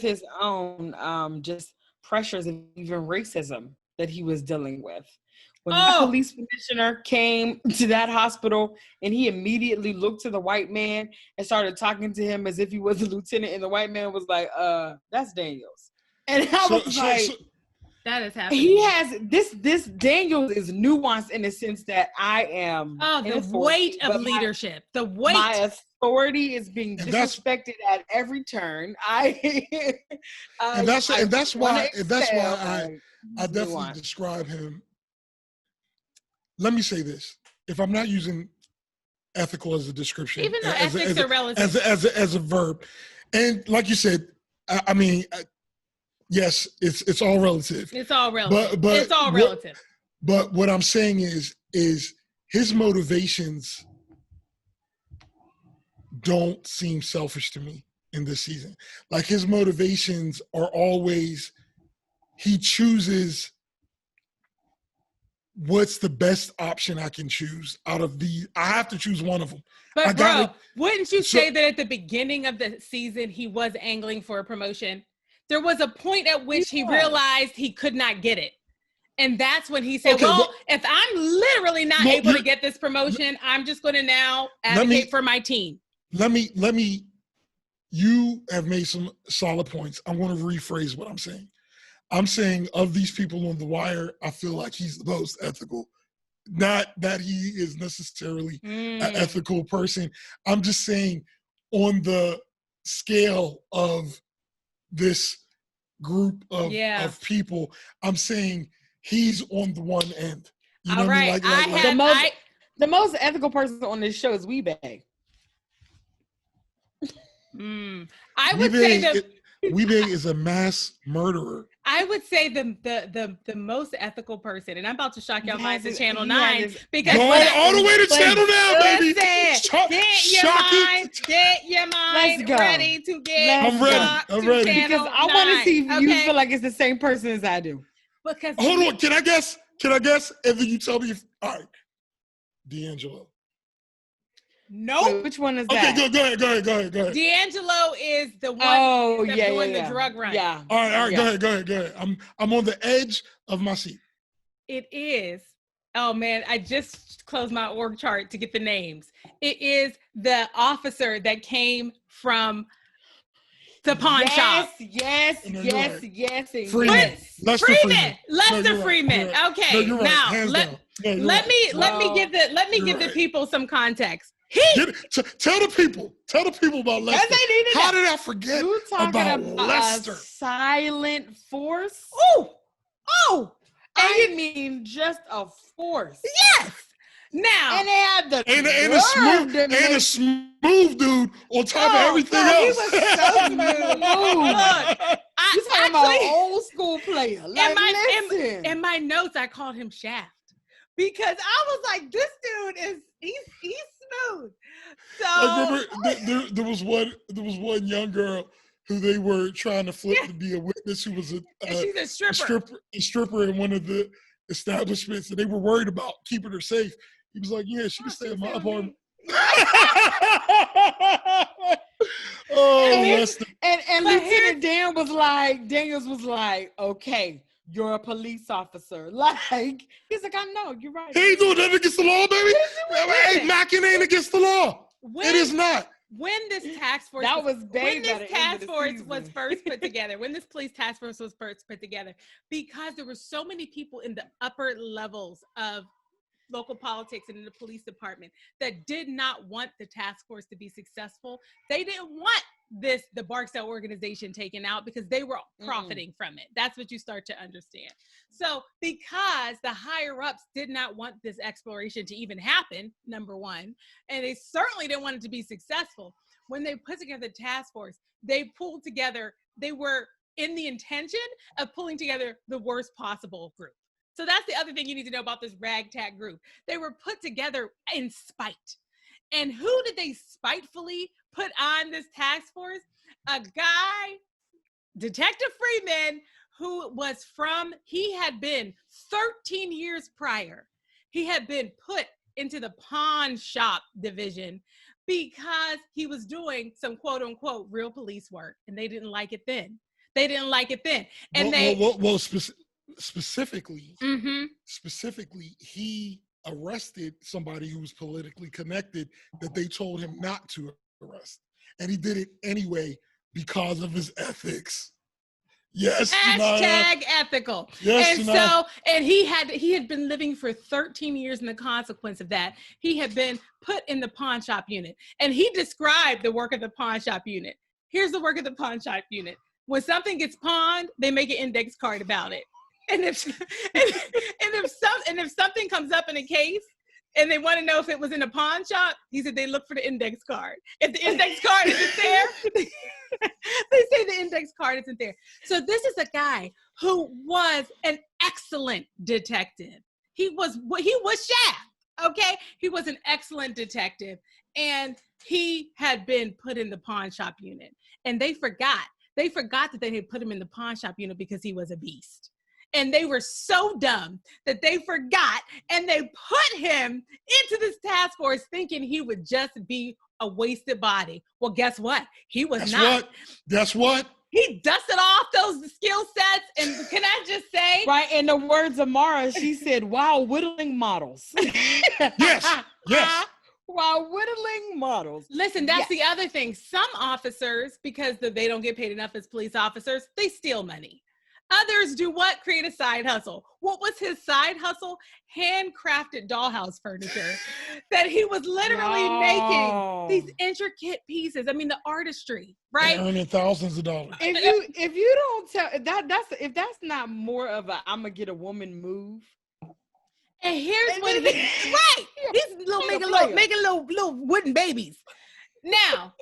his own just pressures and even racism that he was dealing with. When the police commissioner came to that hospital and he immediately looked to the white man and started talking to him as if he was a lieutenant, and the white man was like, that's Daniels. And I was like, that is happening. He has this Daniels is nuanced in the sense that I am. Oh, the weight of leadership. The weight. My authority is being disrespected at every turn. That's why I definitely describe him. Let me say this: if I'm not using ethical as a description, even though ethics are relative, as a verb, and like you said, I mean, yes, it's all relative. It's all relative. But it's all relative. But what I'm saying is his motivations don't seem selfish to me in this season. Like, his motivations are always, he chooses what's the best option I can choose out of these. I have to choose one of them. But wouldn't you say that at the beginning of the season, he was angling for a promotion? There was a point at which he realized he could not get it. And that's when he said, if I'm literally not able to get this promotion, I'm just going to now advocate for my team. Let me, you have made some solid points. I'm going to rephrase what I'm saying. I'm saying, of these people on The Wire, I feel like he's the most ethical. Not that he is necessarily an ethical person. I'm just saying, on the scale of this group of people, I'm saying he's on the one end. You know what I mean? The most ethical person on this show is Weebay. I would say Weebay is a mass murderer. I would say the most ethical person, and I'm about to shock y'all minds to Channel 9 because going all the way to Channel 9, baby. Get your mind ready to get. I'm ready. Because I want to see if you feel like it's the same person as I do. Because hold on, can I guess? And then you tell me. All right, D'Angelo. Nope. Wait, which one is that? Okay, go ahead. D'Angelo is the one doing the drug run. Yeah. All right, go ahead. I'm on the edge of my seat. It is. Oh man, I just closed my org chart to get the names. It is the officer that came from the pawn shop. Yes. Freeman. Lester Freeman. Okay, now let me give the people some context. Tell the people about Lester. How did I forget about Lester? Silent force. Oh! I mean, just a force. Yes. Now, and they had a smooth dude on top of everything else. He was so smooth. Look, you talking about an old school player? In my notes, I called him Shaft because I was like, this dude is he's smooth. So there was one young girl who they were trying to flip to be a witness who was she's a stripper in one of the establishments, and they were worried about keeping her safe. He was like, yeah, she can stay in my apartment. And Lieutenant Daniels was like, okay, you're a police officer. Like, he's like, I know, you're right. He ain't doing nothing against the law, baby. Hey, Mackin ain't against the law. It is not. When this task force was first put together, when this police task force was first put together, because there were so many people in the upper levels of local politics and in the police department that did not want the task force to be successful. They didn't want the Barksdale organization taken out because they were profiting from it. That's what you start to understand. So because the higher ups did not want this exploration to even happen, number one, and they certainly didn't want it to be successful, when they put together the task force, they were in the intention of pulling together the worst possible group. So that's the other thing you need to know about this ragtag group. They were put together in spite. And who did they spitefully put on this task force? A guy, Detective Freeman, he had been 13 years prior, he had been put into the pawn shop division because he was doing some quote unquote real police work, and they didn't like it then. And specifically, he arrested somebody who was politically connected that they told him not to arrest, and he did it anyway because of his ethics. Yes, hashtag ethical. Yes, and he had been living for 13 years, and the consequence of that, he had been put in the pawn shop unit, and he described the work of the pawn shop unit. Here's the work of the pawn shop unit. When something gets pawned, they make an index card about it. And if something comes up in a case and they want to know if it was in a pawn shop, he said they look for the index card. If the index card isn't there, they say the index card isn't there. So this is a guy who was an excellent detective. He was Shaft, okay? He was an excellent detective, and he had been put in the pawn shop unit. And they forgot that they had put him in the pawn shop unit because he was a beast. And they were so dumb that they forgot, and they put him into this task force thinking he would just be a wasted body. Well, guess what? He was not. Guess what? He dusted off those skill sets, and can I just say? Right, in the words of Mara, she said, wow, whittling models. Yes. While whittling models. Listen, that's the other thing. Some officers, because they don't get paid enough as police officers, they steal money. Others do what? Create a side hustle. What was his side hustle? Handcrafted dollhouse furniture that he was literally making these intricate pieces. I mean, the artistry, right? And earning thousands of dollars. If you don't tell if that's not more of a I'm gonna get a woman move. And here's what he's making little wooden babies. Now,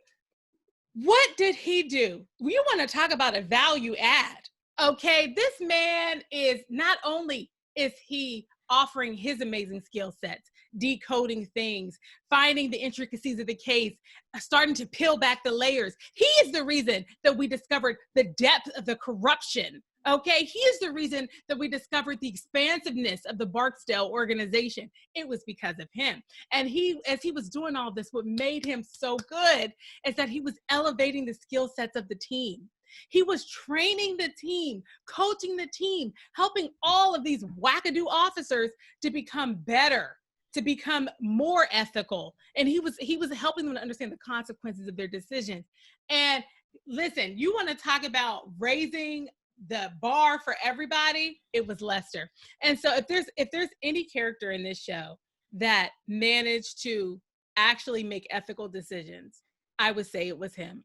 what did he do? You want to talk about a value add? Okay, this man is not only is he offering his amazing skill sets, decoding things, finding the intricacies of the case, starting to peel back the layers. He is the reason that we discovered the depth of the corruption. Okay, he is the reason that we discovered the expansiveness of the Barksdale organization. It was because of him. And as he was doing all this, what made him so good is that he was elevating the skill sets of the team. He was training the team, coaching the team, helping all of these wackadoo officers to become better, to become more ethical. And he was helping them to understand the consequences of their decisions. And listen, you want to talk about raising the bar for everybody, it was Lester. And so if there's any character in this show that managed to actually make ethical decisions, I would say it was him.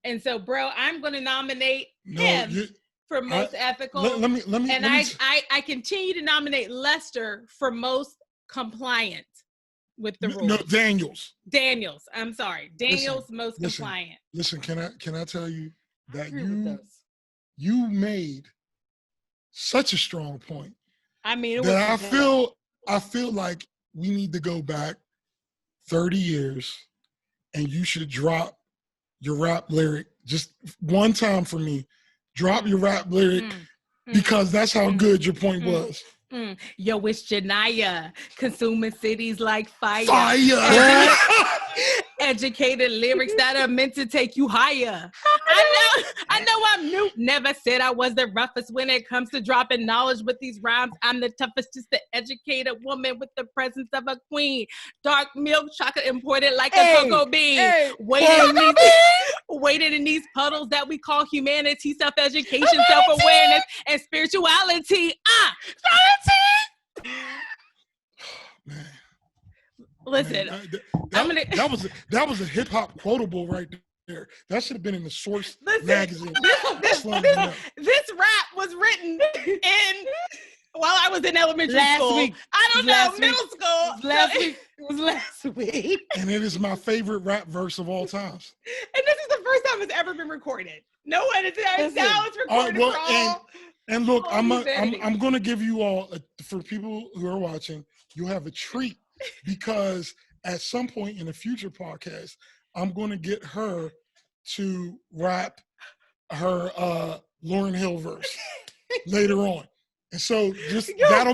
And so, bro, I'm going to nominate him for most ethical. Let me. I continue to nominate Lester for most compliant with the rules. No, Daniels. I'm sorry, Daniels most compliant. Listen, can I tell you that you made such a strong point. I mean, that I feel like we need to go back 30 years, and you should drop your rap lyric just one time for me, drop your rap lyric because that's how good your point was. Yo, it's Janaya, consuming cities like fire. Educated lyrics that are meant to take you higher. I know I'm new. Never said I was the roughest when it comes to dropping knowledge with these rhymes. I'm the toughest, just the educated woman with the presence of a queen. Dark milk chocolate imported like a cocoa bean. Waited in these puddles that we call humanity, self-education, self-awareness, and spirituality. Man. Listen, that was a hip hop quotable right there. That should have been in the Source magazine. This rap was written while I was in elementary school. Week. I don't know, middle school. It was last week. And it is my favorite rap verse of all times. And this is the first time it's ever been recorded. No one is now it's recorded for all. And look, I'm going to give you all, for people who are watching, you'll have a treat because at some point in a future podcast, I'm going to get her to rap her Lauryn Hill verse later on. And so just that'll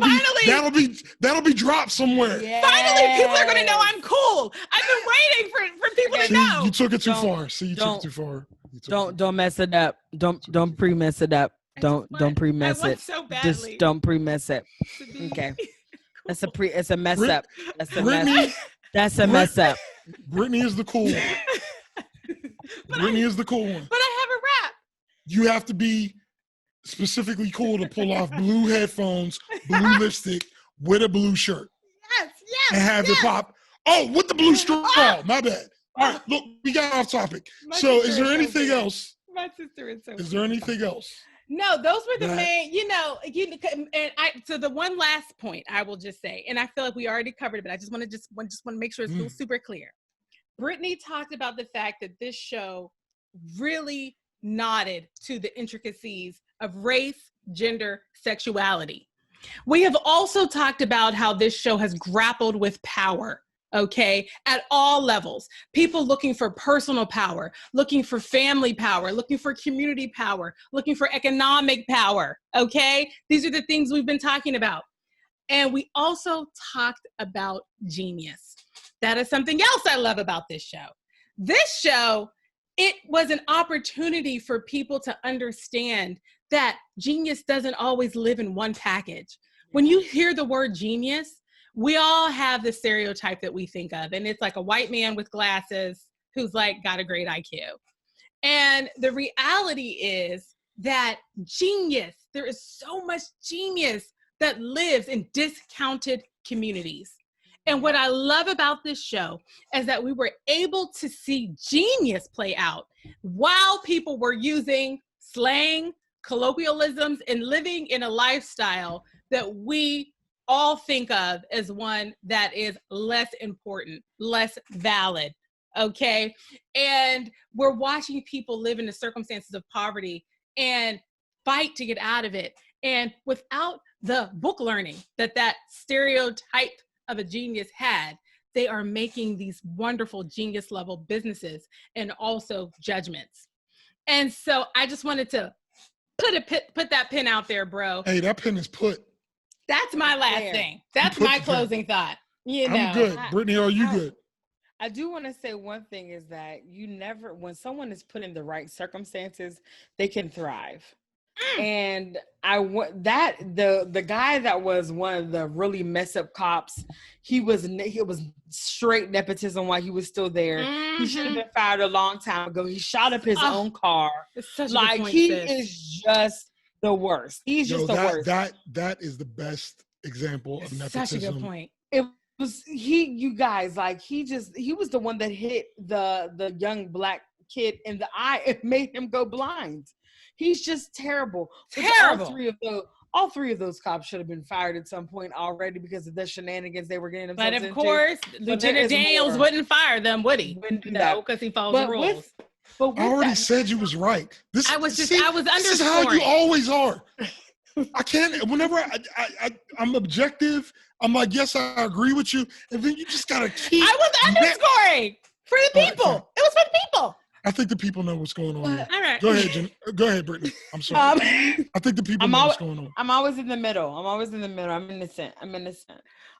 be dropped somewhere. Yes. Finally, people are going to know I'm cool. I've been waiting for people to know. You took it too far. Took it too far. Don't mess it up. Don't pre-mess it up. Don't pre-mess it. So badly. Just don't pre-mess it. Okay. It's a mess up. That's a mess. That's a mess up. Brittany is the cool one. Brittany is the cool one. But I have a rap. You have to be specifically cool to pull off blue headphones, blue lipstick with a blue shirt. Yes. And have it pop. Oh, with the blue straw. My bad. All right, look, we got off topic. So is there anything else? My sister is so Is there anything else? No, those were the main, so the one last point I will just say, and I feel like we already covered it, but I just want to make sure it's super clear. Brittany talked about the fact that this show really nodded to the intricacies of race, gender, sexuality. We have also talked about how this show has grappled with power. Okay, at all levels, people looking for personal power, looking for family power, looking for community power, looking for economic power. Okay, these are the things we've been talking about. And we also talked about genius. That is something else I love about this show. This show, it was an opportunity for people to understand that genius doesn't always live in one package. When you hear the word genius, we all have the stereotype that we think of, and it's like a white man with glasses who's like got a great IQ. And the reality is that genius, there is so much genius that lives in discounted communities. And what I love about this show is that we were able to see genius play out while people were using slang, colloquialisms, and living in a lifestyle that we all think of as one that is less important, less valid, okay? And we're watching people live in the circumstances of poverty and fight to get out of it. And without the book learning that stereotype of a genius had, they are making these wonderful genius level businesses and also judgments. And so I just wanted to put that pin out there, bro. Hey, that pin is put. That's my last thing. That's my closing thought. I'm good. Brittany, are you good? I do want to say one thing is that when someone is put in the right circumstances, they can thrive. And the guy that was one of the really mess up cops, he was straight nepotism while he was still there. He should have been fired a long time ago. He shot up his own car. Like he is just the worst. He's just the worst. That is the best example of nepotism. Such a good point. It was you guys, like he was the one that hit the young black kid in the eye and made him go blind. He's just terrible. Terrible. All three of those cops should have been fired at some point already because of the shenanigans they were getting themselves into. But of course, Lieutenant Daniels wouldn't fire them, would he? No, because he follows the rules. I already said you was right. I was underscoring. This is how you always are. I can't. Whenever I'm objective, I'm like, yes, I agree with you, and then you just gotta keep. I was underscoring for the people. It was for the people. I think the people know what's going on here. All right. Go ahead, Go ahead, Brittany. I'm sorry. I think the people know what's going on. I'm always in the middle. I'm innocent.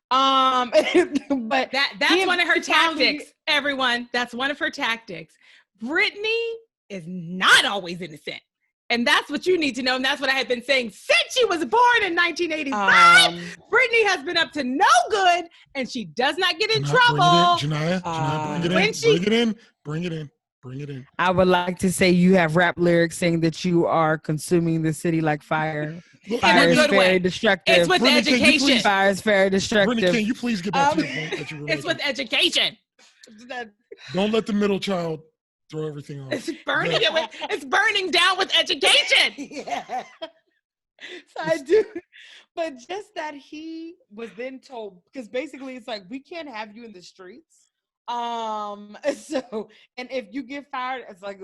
But that's one of her tactics, everyone. That's one of her tactics. Brittany is not always innocent. And that's what you need to know. And that's what I have been saying since she was born in 1985. Brittany has been up to no good, and she does not get in trouble. Janiyah, bring it in. I would like to say you have rap lyrics saying that you are consuming the city like fire. Fire is very destructive. It's with education. Fire is very destructive. Brittany, can you please get back to your point that you were making? It's with education. Don't let the middle child throw everything off. It's burning down with education. Yeah. So I do. But just that he was then told, because basically it's like, we can't have you in the streets. So, and if you get fired, it's like,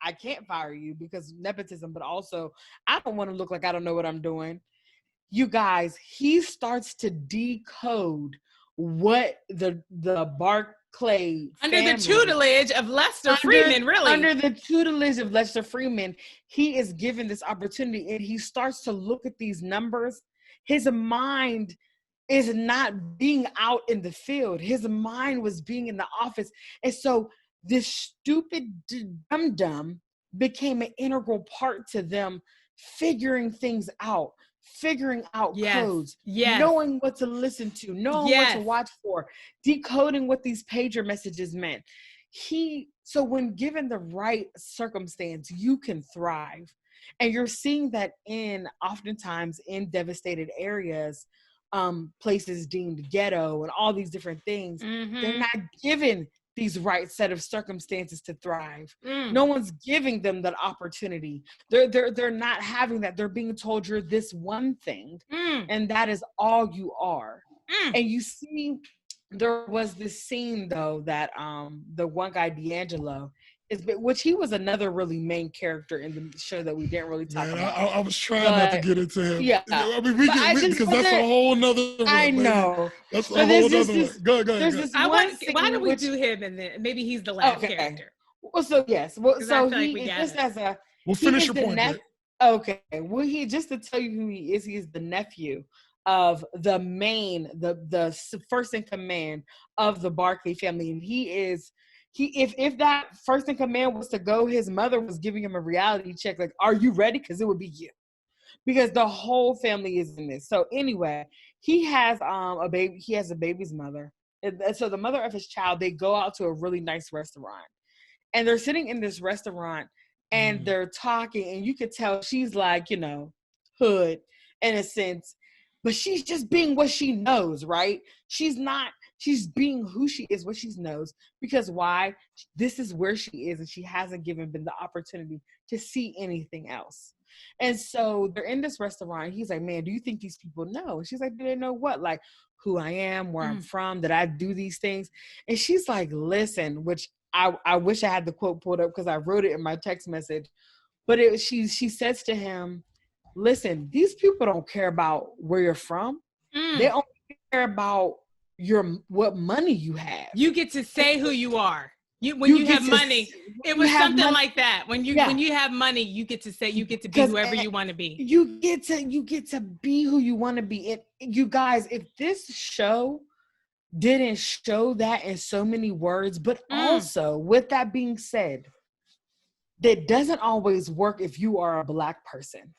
I can't fire you because nepotism, but also I don't want to look like I don't know what I'm doing. You guys, he starts to decode what the Barclay under the tutelage of Lester Freeman, really. Under the tutelage of Lester Freeman, he is given this opportunity and he starts to look at these numbers. His mind is not being out in the field. His mind was being in the office. And so this stupid dum-dum became an integral part to them figuring things out, figuring out codes, knowing what to listen to, knowing what to watch for, decoding what these pager messages meant. So when given the right circumstance, you can thrive. And you're seeing that oftentimes in devastated areas, places deemed ghetto and all these different things, they're not given these right set of circumstances to thrive. No one's giving them that opportunity. They're not having that. They're being told you're this one thing, and that is all you are. And you see, there was this scene though that the one guy D'Angelo, which he was another really main character in the show that we didn't really talk about. I was trying not to get into him. Yeah. I mean, because that's a whole nother one. I know. That's a whole other one. Go ahead. Why don't we do him and then maybe he's the last character? Well, so yes. Well, so we'll finish your point. Okay. Well, just to tell you who he is, he is the nephew of the first in command of the Barclay family. And if that first in command was to go, his mother was giving him a reality check, like, are you ready? Because it would be you. Because the whole family is in this. So anyway, he has a baby. He has a baby's mother. And so the mother of his child, they go out to a really nice restaurant. And they're sitting in this restaurant and they're talking. And you could tell she's like, hood in a sense. But she's just being what she knows, right? She's being who she is, what she knows. Because why? This is where she is, and she hasn't been the opportunity to see anything else. And so they're in this restaurant. He's like, man, do you think these people know? And she's like, do they know what? Like, who I am, where I'm from, that I do these things. And she's like, listen, which I wish I had the quote pulled up because I wrote it in my text message. But she says to him, listen, these people don't care about where you're from. They only care about what money you have. You get to say who you are. When you have money. It was something like that. When you have money, you get to say, you get to be whoever you want to be. You get to be who you want to be. And you guys, if this show didn't show that in so many words, but also with that being said, that doesn't always work if you are a Black person.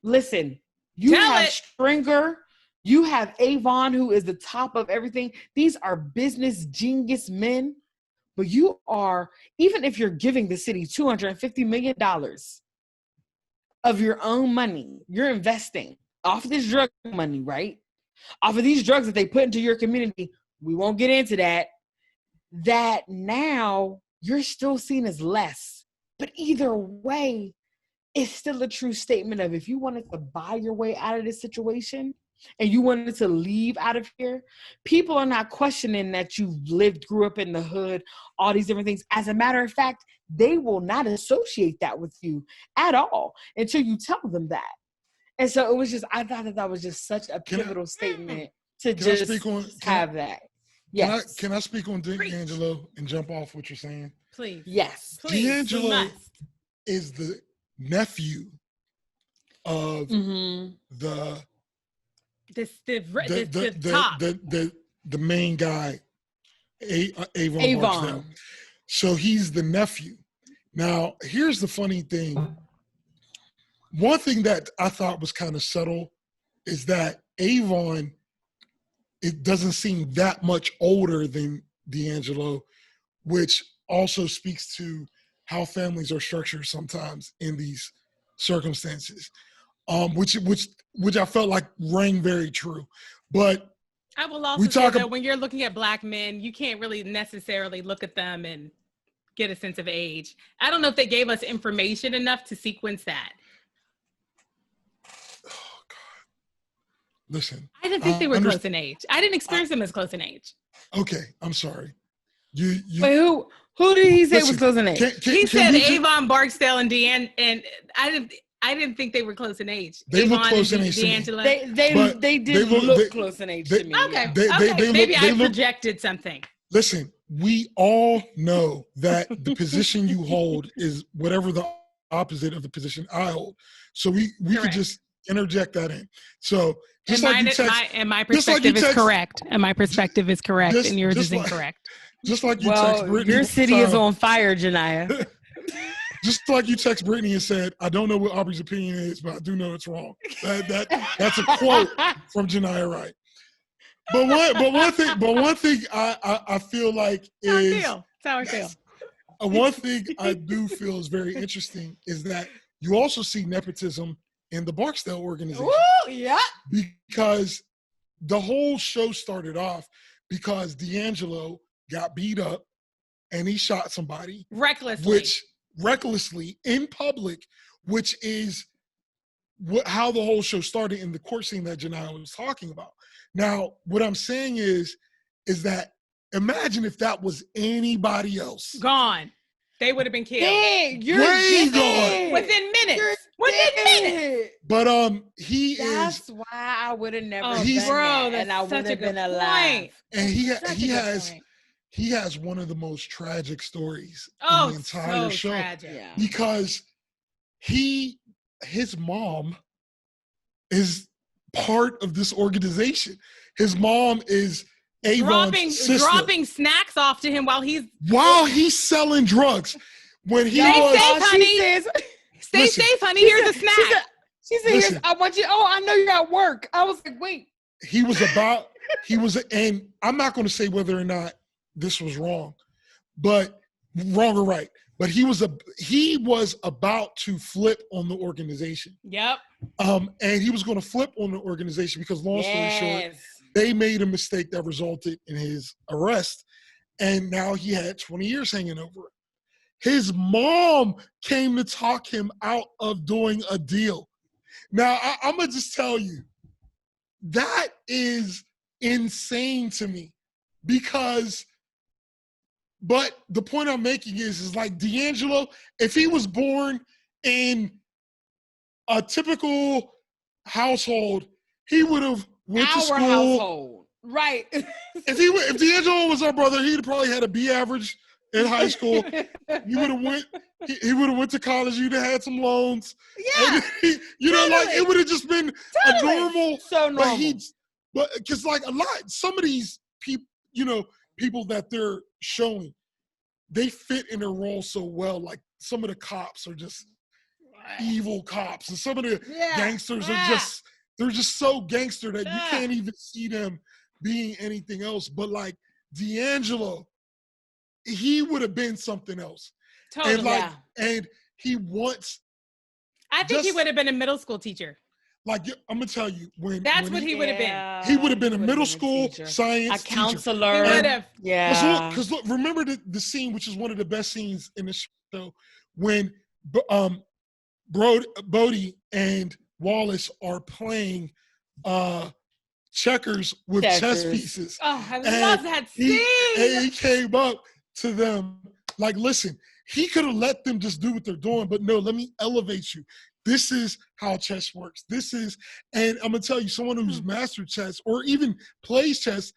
Listen, you have Stringer, you have Avon, who is the top of everything. These are business genius men, but you are, even if you're giving the city $250 million of your own money, you're investing off this drug money, right? Off of these drugs that they put into your community. We won't get into that. That now you're still seen as less. But either way, it's still a true statement of if you wanted to buy your way out of this situation and you wanted to leave out of here, people are not questioning that you grew up in the hood, all these different things. As a matter of fact, they will not associate that with you at all until you tell them that. And so it was just, I thought that was just such a pivotal statement to just have that. Yes. Can I speak on D'Angelo and jump off what you're saying? Please. Yes. Please. D'Angelo is the nephew of the main guy, Avon Barksdale. So he's the nephew. Now, here's the funny thing. One thing that I thought was kind of subtle is that Avon, it doesn't seem that much older than D'Angelo, which also speaks to how families are structured sometimes in these circumstances, which I felt like rang very true. But I will also say that when you're looking at Black men, you can't really necessarily look at them and get a sense of age. I don't know if they gave us information enough to sequence that. Oh God! Listen, I didn't think they were close in age. I didn't experience them as close in age. Okay, I'm sorry. You Wait, who did he say was close in age? He said Avon Barksdale and Deanne, and I didn't think they were close in age. They Avon look close in age. D'Angelo. They did look close in age to me. Okay, maybe I projected something. Listen, we all know that the position you hold is whatever the opposite of the position I hold. So we could just interject that in. So just my perspective is correct. And my perspective is correct, and yours is incorrect. Just like you text Brittany. Your city is on fire, Genia. Just like you text Brittany and said, I don't know what Aubrey's opinion is, but I do know it's wrong. That's a quote from Genia Wright. But one thing I feel like is that's how I feel. One thing I do feel is very interesting is that you also see nepotism in the Barksdale organization. Ooh, yeah. Because the whole show started off because D'Angelo got beat up and he shot somebody recklessly in public, which is how the whole show started in the court scene that Genia was talking about. Now, what I'm saying is that imagine if that was anybody else. Gone. They would have been killed. Dang, gone. Within minutes. But That's why I would have never been that, and I would have been alive. And he has one of the most tragic stories in the entire show. Tragic. Because his mom is part of this organization. His mom is Avon's sister. Dropping snacks off to him while he's selling drugs. When he stay safe, honey. Here's a snack. She said, I want you. Oh, I know you're at work. I was like, wait. And I'm not going to say whether or not this was wrong or right. But he was about to flip on the organization. Yep. And he was going to flip on the organization because, long story short, they made a mistake that resulted in his arrest. And now he had 20 years hanging over it. His mom came to talk him out of doing a deal. Now, I'm going to just tell you, that is insane to me but the point I'm making is like D'Angelo, if he was born in a typical household, he would have went to school. Household. Right. If D'Angelo was our brother, he'd probably had a B average in high school. He would have went to college. You'd have had some loans. Yeah. It would have just been a normal. So normal. But because some of these people that they're showing, they fit in their role so well. Like some of the cops are just evil cops, and some of the gangsters are they're just so gangster that you can't even see them being anything else. But like D'Angelo, he would have been something else. Totally. And he wants. I think he would have been a middle school teacher. Like, I'm gonna tell you, when he would have been. He would have been a middle school science teacher. A counselor. He would have. Yeah. Because look, remember the scene, which is one of the best scenes in the show, when Bodie and Wallace are playing checkers with chess pieces. Oh, I love that scene. And he came up to them like, listen, he could have let them just do what they're doing, but no, let me elevate you. This is how chess works. And I'm going to tell you, someone who's mastered chess or even plays chess,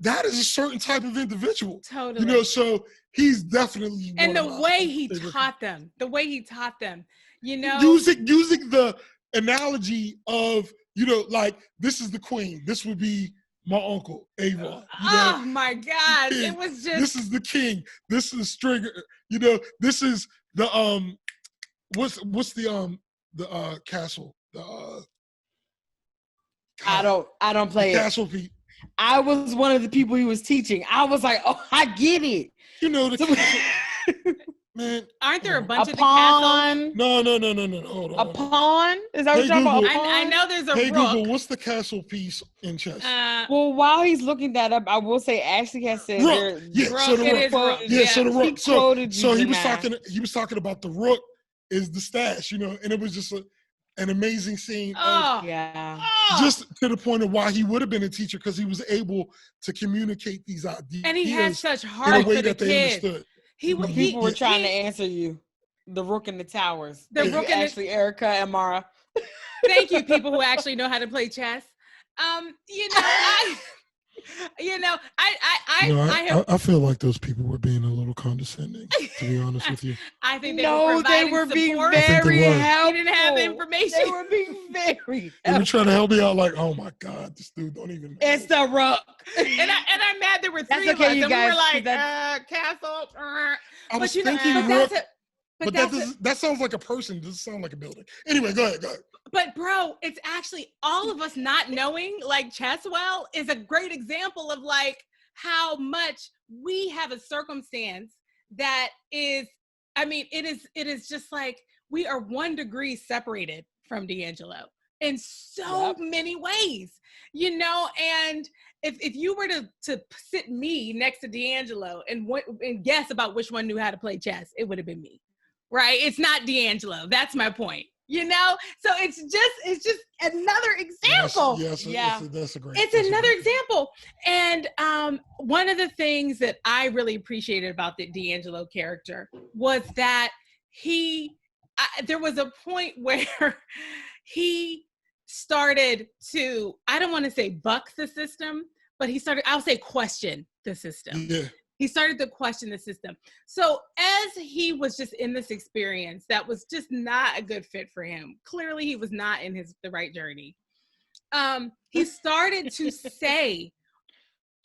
that is a certain type of individual. Totally. You know, so he's definitely and the way he taught them, you know, using the analogy of, you know, like, this is the queen, this would be my uncle Avon. Oh my God, it was just, this is the king, this is Stringer, you know, this is the what's the castle, I don't play castle Pete. I was one of the people he was teaching. I was like, oh, I get it. You know the man. Aren't there a bunch of the castles? No. Hold on. A pawn? Is that what you're talking about? I know there's a rook. Google, what's the castle piece in chess? Well, while he's looking that up, I will say Ashley has said rook. Yeah, rook. So the rook. Rook. Yeah, so the rook. So he was talking talking about the rook is the stash, you know, and it was just an amazing scene. Just to the point of why he would have been a teacher, because he was able to communicate these ideas. And he had such heart in a way for that the they kids. understood. People were trying to answer you. The Rook in the Towers. The Rook in Ashley, Erica, and Mara. Thank you, people who actually know how to play chess. I feel like those people were being a little condescending, to be honest with you. I think they were being support. very helpful. He didn't have the information. They were being very They were trying to help me out, like, oh my God, this dude don't even know. It's the Rook. and I'm mad there were three of us, and we were like, castle. I was thinking Rook, but that sounds like a person. It doesn't sound like a building. Anyway, go ahead. But bro, it's actually all of us not knowing like chess well is a great example of like how much we have a circumstance that is, I mean, it is just like we are 1 degree separated from D'Angelo in so many ways, you know. And if you were to sit me next to D'Angelo and guess about which one knew how to play chess, it would have been me, right? It's not D'Angelo. That's my point. You know, so it's just another example. Yes, that's a great. It's another example. And one of the things that I really appreciated about the D'Angelo character was that there was a point where he started to, I don't want to say buck the system, but I'll say question the system. Yeah. He started to question the system. So as he was just in this experience that was just not a good fit for him, clearly he was not in the right journey. He started to say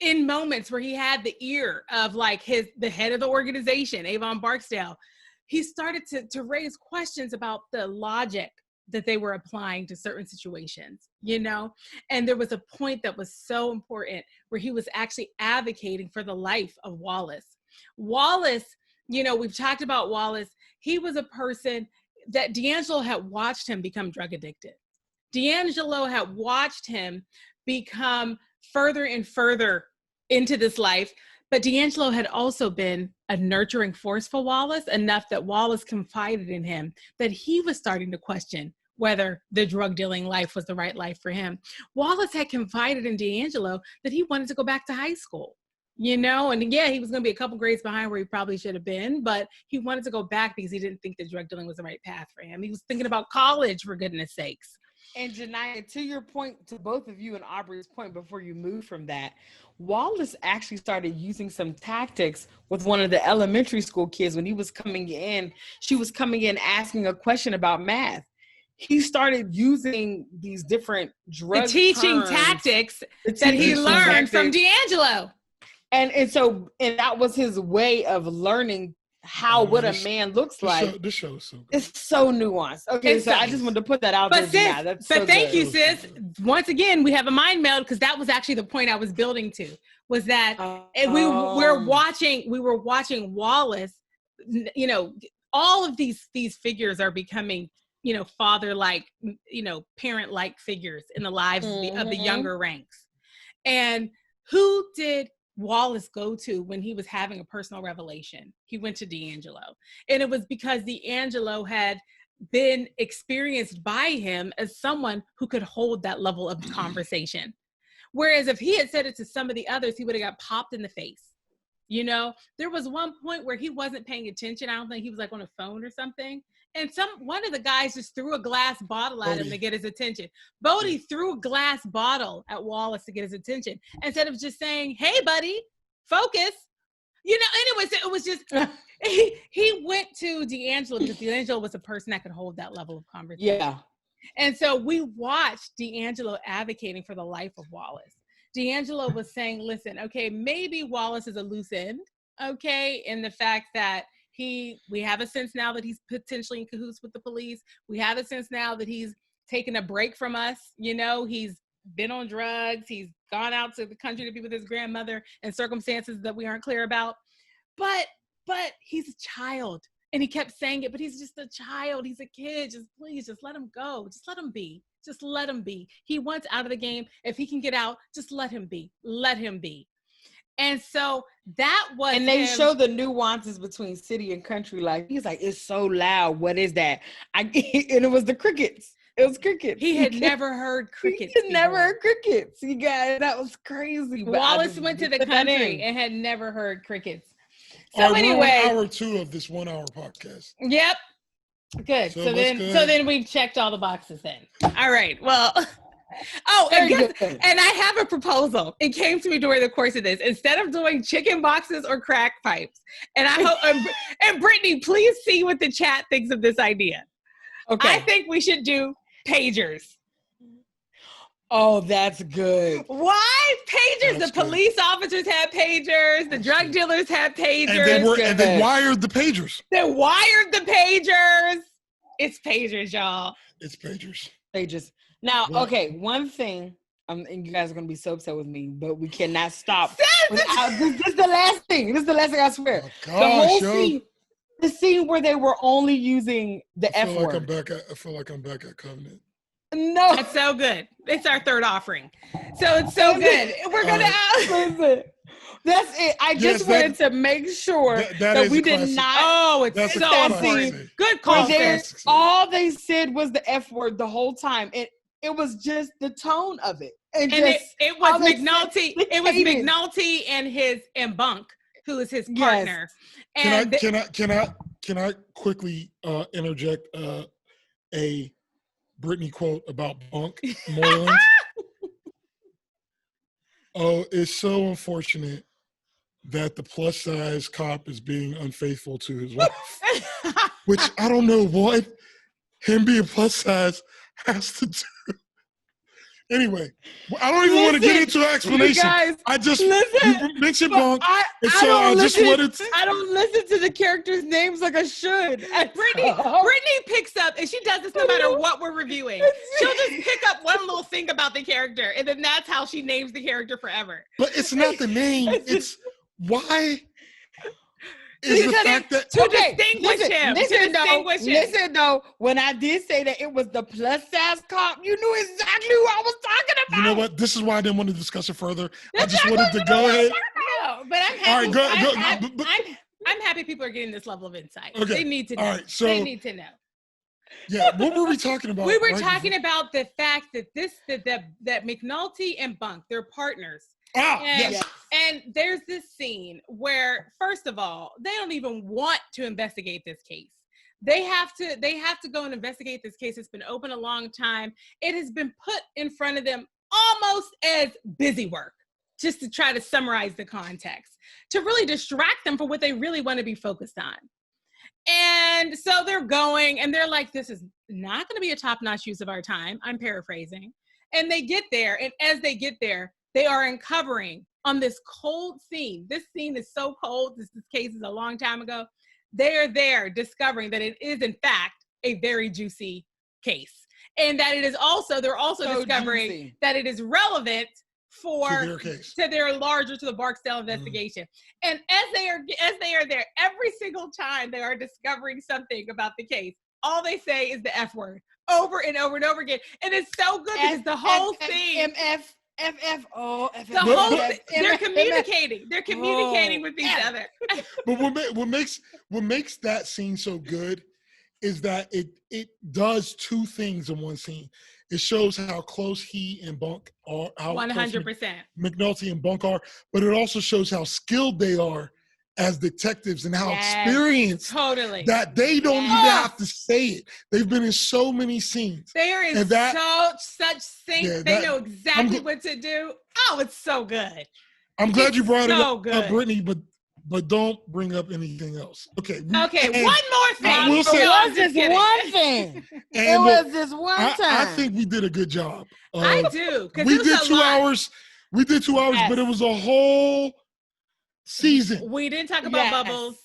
in moments where he had the ear of like the head of the organization, Avon Barksdale, he started to raise questions about the logic that they were applying to certain situations, you know? And there was a point that was so important where he was actually advocating for the life of Wallace. Wallace, you know, we've talked about Wallace. He was a person that D'Angelo had watched him become drug addicted. D'Angelo had watched him become further and further into this life, but D'Angelo had also been a nurturing force for Wallace, enough that Wallace confided in him that he was starting to question whether the drug dealing life was the right life for him. Wallace had confided in D'Angelo that he wanted to go back to high school, you know, and yeah, he was going to be a couple grades behind where he probably should have been, but he wanted to go back because he didn't think that drug dealing was the right path for him. He was thinking about college, for goodness sakes. And Janiyah, to your point, to both of you and Aubrey's point before you move from that, Wallace actually started using some tactics with one of the elementary school kids when he was coming in. She was coming in asking a question about math. He started using these different drug teaching tactics that he learned from D'Angelo. And that was his way of learning what a man looks like. This show is so good. It's so nuanced. Okay, so I just wanted to put that out there. Thank you, sis. Once again, we have a mind meld because that was actually the point I was building to. Was that we were watching Wallace. You know, all of these figures are becoming, you know, father-like, you know, parent-like figures in the lives of the younger ranks. And who did Wallace go to when he was having a personal revelation? He went to D'Angelo. And it was because D'Angelo had been experienced by him as someone who could hold that level of conversation. Whereas if he had said it to some of the others, he would have got popped in the face. You know, there was one point where he wasn't paying attention. I don't think he was like on a phone or something. And one of the guys just threw a glass bottle at him to get his attention. Bodie threw a glass bottle at Wallace to get his attention instead of just saying, "Hey, buddy, focus." You know, anyways, it was just he went to D'Angelo because D'Angelo was a person that could hold that level of conversation. Yeah. And so we watched D'Angelo advocating for the life of Wallace. D'Angelo was saying, listen, okay, maybe Wallace is a loose end, okay, in the fact that we have a sense now that he's potentially in cahoots with the police. We have a sense now that he's taken a break from us. You know, he's been on drugs. He's gone out to the country to be with his grandmother in circumstances that we aren't clear about. But he's a child. And he kept saying it, but he's just a child. He's a kid. Please let him go. Just let him be. Just let him be. He wants out of the game. If he can get out, just let him be. Let him be. And so that was And they show the nuances between city and country. Like, he's like, it's so loud. What is that? And it was the crickets. It was crickets. He had never heard crickets. He had never heard crickets. You guys, that was crazy. Wallace went to the country and had never heard crickets. So All right, anyway, we're on hour 2 of this 1 hour podcast. Yep. Good. So then we've checked all the boxes then. All right. Well, and I have a proposal. It came to me during the course of this. Instead of doing chicken boxes or crack pipes, and I hope and Brittany, please see what the chat thinks of this idea. Okay. I think we should do pagers. Oh, that's good. Why pagers? The police officers had pagers. The drug dealers had pagers. And they wired the pagers. They wired the pagers. It's pagers, y'all. It's pagers. Pagers. Now, okay, one thing, and you guys are going to be so upset with me, but we cannot stop. This is the last thing. This is the last thing, I swear. Oh, gosh, the whole scene, the scene where they were only using the F word. I feel like I'm back at Covenant. No. That's so good. It's our third offering. So it's so good. We're going to That's it. I just wanted to make sure that we did not. Oh, it's so scene. Good call. All they said was the F word the whole time. It was just the tone of it. And it was McNulty. It was McNulty and Bunk, who is his partner. Yes. Can I quickly interject a Brittany quote about Bunk Moreland? Oh, it's so unfortunate that the plus size cop is being unfaithful to his wife. Which I don't know what him being plus size has to do. Anyway, I don't even want to get into an explanation. Guys, I just you mentioned Bunk, I don't listen to the characters' names like I should. Brittany picks up, and she does this no matter what we're reviewing. She'll just pick up one little thing about the character, and then that's how she names the character forever. But it's not the name. It's why. Is the fact that distinguish him. Listen, though, when I did say that it was the plus size cop, you knew exactly who I was talking about. You know what? This is why I didn't want to discuss it further. I just wanted to go ahead. No, but I'm happy. All right, I'm happy people are getting this level of insight. Okay. They need to know. All right, so they need to know. Yeah, what were we talking about? We were talking about the fact that that McNulty and Bunk, they're partners. And there's this scene where, first of all, they don't even want to investigate this case. They have to go and investigate this case. It's been open a long time. It has been put in front of them almost as busy work, just to try to summarize the context, to really distract them from what they really want to be focused on. And so they're going, and they're like, this is not going to be a top-notch use of our time. I'm paraphrasing. And they get there, and as they get there, they are uncovering on this cold scene. This scene is so cold. This case is a long time ago. They are there discovering that it is, in fact, a very juicy case. And that it is also, they're also so discovering juicy that it is relevant to their larger, to the Barksdale investigation. And as they are there, every single time they are discovering something about the case, all they say is the F word over and over and over again. And it's so good because the whole thing. The whole they're communicating. They're communicating with each other. But what makes that scene so good is that it does two things in one scene. It shows how close he and Bunk are, how 100% McNulty and Bunk are, but it also shows how skilled they are as detectives and how experienced that they don't even have to say it. They've been in so many scenes. They are in such sync. Yeah, they know exactly what to do. Oh, it's so good. I'm glad you brought it up, Brittany, but don't bring up anything else. Okay. Okay, one more thing. I will say, it was just one thing. It was just one time. I think we did a good job. I do. We did 2 hours. We did 2 hours, but it was a whole season. We didn't talk about Bubbles.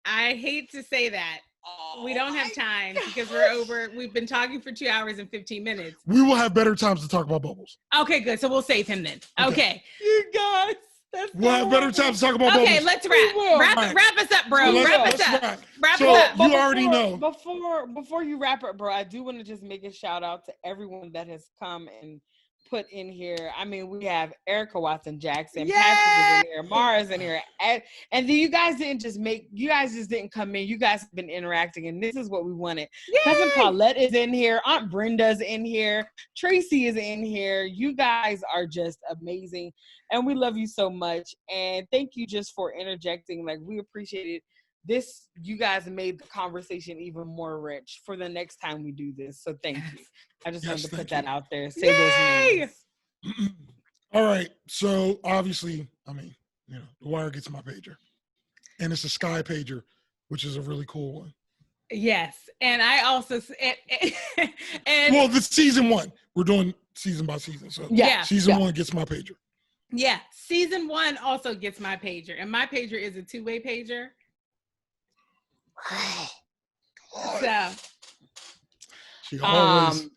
I hate to say that. We don't have time because we've been talking for 2 hours and 15 minutes. We will have better times to talk about Bubbles. Okay, good. So we'll save him then. Okay. You guys. We'll have better time to talk about Bubbles. Okay, let's wrap us up, bro. Wrap us up. Wrap us up. You already know. Before you wrap up, bro, I do want to just make a shout out to everyone that has come and put in here. I mean, we have Erica Watson Jackson, Patrick is in here, Mara's in here, and then you guys just didn't come in. You guys have been interacting, and this is what we wanted. Yay! Cousin Paulette is in here, Aunt Brenda's in here, Tracy is in here. You guys are just amazing, and we love you so much. And thank you just for interjecting. Like, we appreciate it. This, you guys made the conversation even more rich for the next time we do this. So thank you. I just wanted to put that out there. Say those names. All right. So obviously, I mean, The Wire gets my pager. And it's a Sky pager, which is a really cool one. Yes. And I also, well, this season 1. We're doing season by season. So season 1 gets my pager. Yeah. Season 1 also gets my pager. And my pager is a 2-way pager. So she always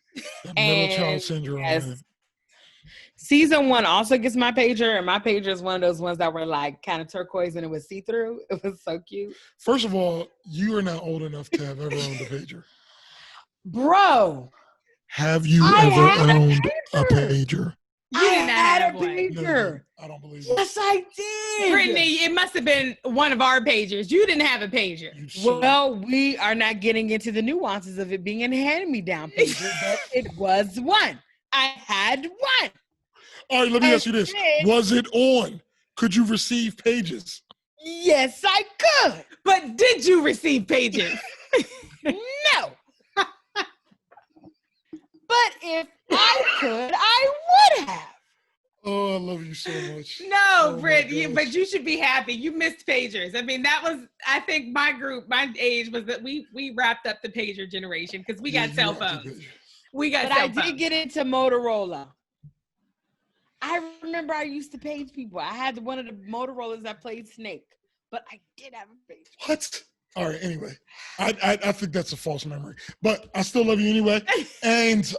middle child syndrome. Yes. Season 1 also gets my pager, and my pager is one of those ones that were like kind of turquoise and it was see-through. It was so cute. First of all, you are not old enough to have ever owned a pager. Bro. Have you ever owned a pager? You did not have a pager. No, I don't believe it. Yes, I did. Brittany, it must have been one of our pagers. You didn't have a pager. Well, we are not getting into the nuances of it being a hand-me-down pager, but it was one. I had one. All right, let me ask you this. Was it on? Could you receive pages? Yes, I could. But did you receive pages? No. But if I could, I would have. Oh, I love you so much. No, Britt, but you should be happy. You missed pagers. I mean, that was, I think my age was that we wrapped up the pager generation because we got cell phones. But I did get into Motorola. I remember I used to page people. I had one of the Motorola's that played Snake, but I did have a page. What? All right, anyway, I think that's a false memory, but I still love you anyway. And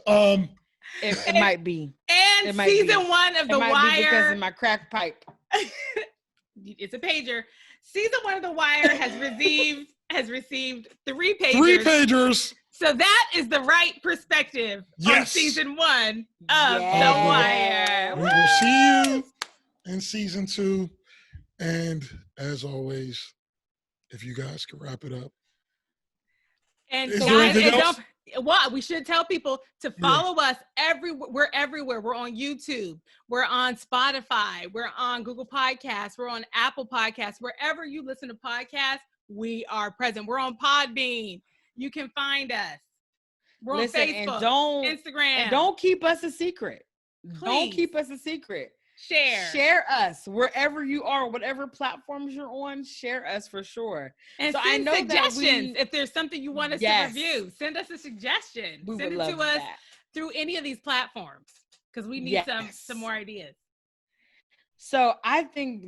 it might be. And season 1 of The Wire, because of my crack pipe. It's a pager. Season 1 of The Wire has received 3 pagers. 3 pagers. So that is the Wright Perspective on season 1 of The Wire. We will see you in season 2, and as always, if you guys can wrap it up. And guys, we should tell people to follow us everywhere. We're everywhere. We're on YouTube. We're on Spotify. We're on Google Podcasts. We're on Apple Podcasts. Wherever you listen to podcasts, we are present. We're on Podbean. You can find us. We're on Facebook, Instagram. And don't keep us a secret. Please. Don't keep us a secret. Share us wherever you are, whatever platforms you're on. Share us for sure. And so send suggestions if there's something you want us to review. Send us a suggestion. Send it to us through any of these platforms because we need some more ideas. So I think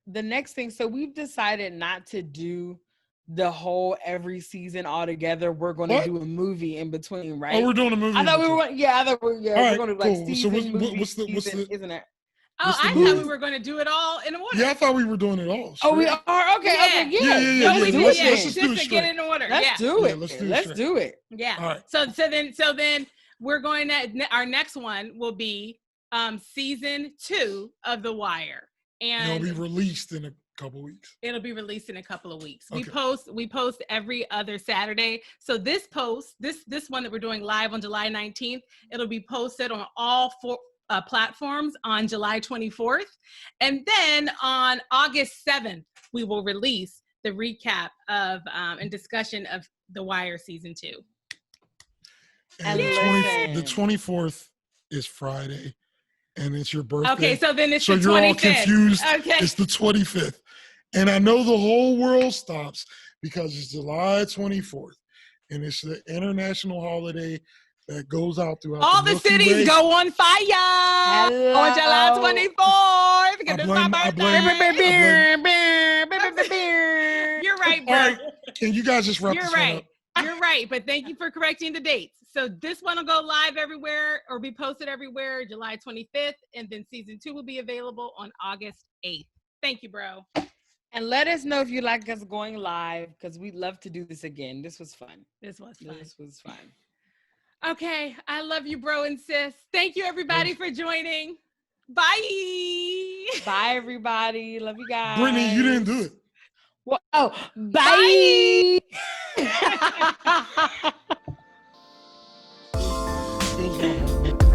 the next thing. So we've decided not to do the whole every season all together. We're going to do a movie in between, right? Oh, we're doing a movie. I thought we were. I thought we're going to like season, what's the isn't it? Oh, I thought we were going to do it all in order. Yeah, I thought we were doing it all. Oh, we are? Okay. Yeah. Just to get in order. Let's do it. Let's do it. Yeah. All right. So then we're going to, our next one will be season 2 of The Wire. And it'll be released in a couple weeks. It'll be released in a couple of weeks. Okay. We post every other Saturday. So this one that we're doing live on July 19th, it'll be posted on all platforms on July 24th. And then on August 7th, we will release the recap of and discussion of The Wire Season 2. And the 24th is Friday, and it's your birthday. Okay, so then it's so the 25th. So you're all confused. Okay. It's the 25th. And I know the whole world stops because it's July 24th, and it's the international holiday that goes out throughout all the cities Way. Go on fire on July 24th. Because it's my birthday. You're right, bro. Right. Can you guys just wrap this one up? You're right, but thank you for correcting the dates. So this one will go live everywhere or be posted everywhere July 25th, and then season 2 will be available on August 8th. Thank you, bro. And let us know if you like us going live, because we'd love to do this again. This was fun. This was fun. Okay, I love you, bro and sis. Thank you, everybody, for joining. Bye. Bye, everybody. Love you guys. Brittany, you didn't do it. Well, bye. Bye.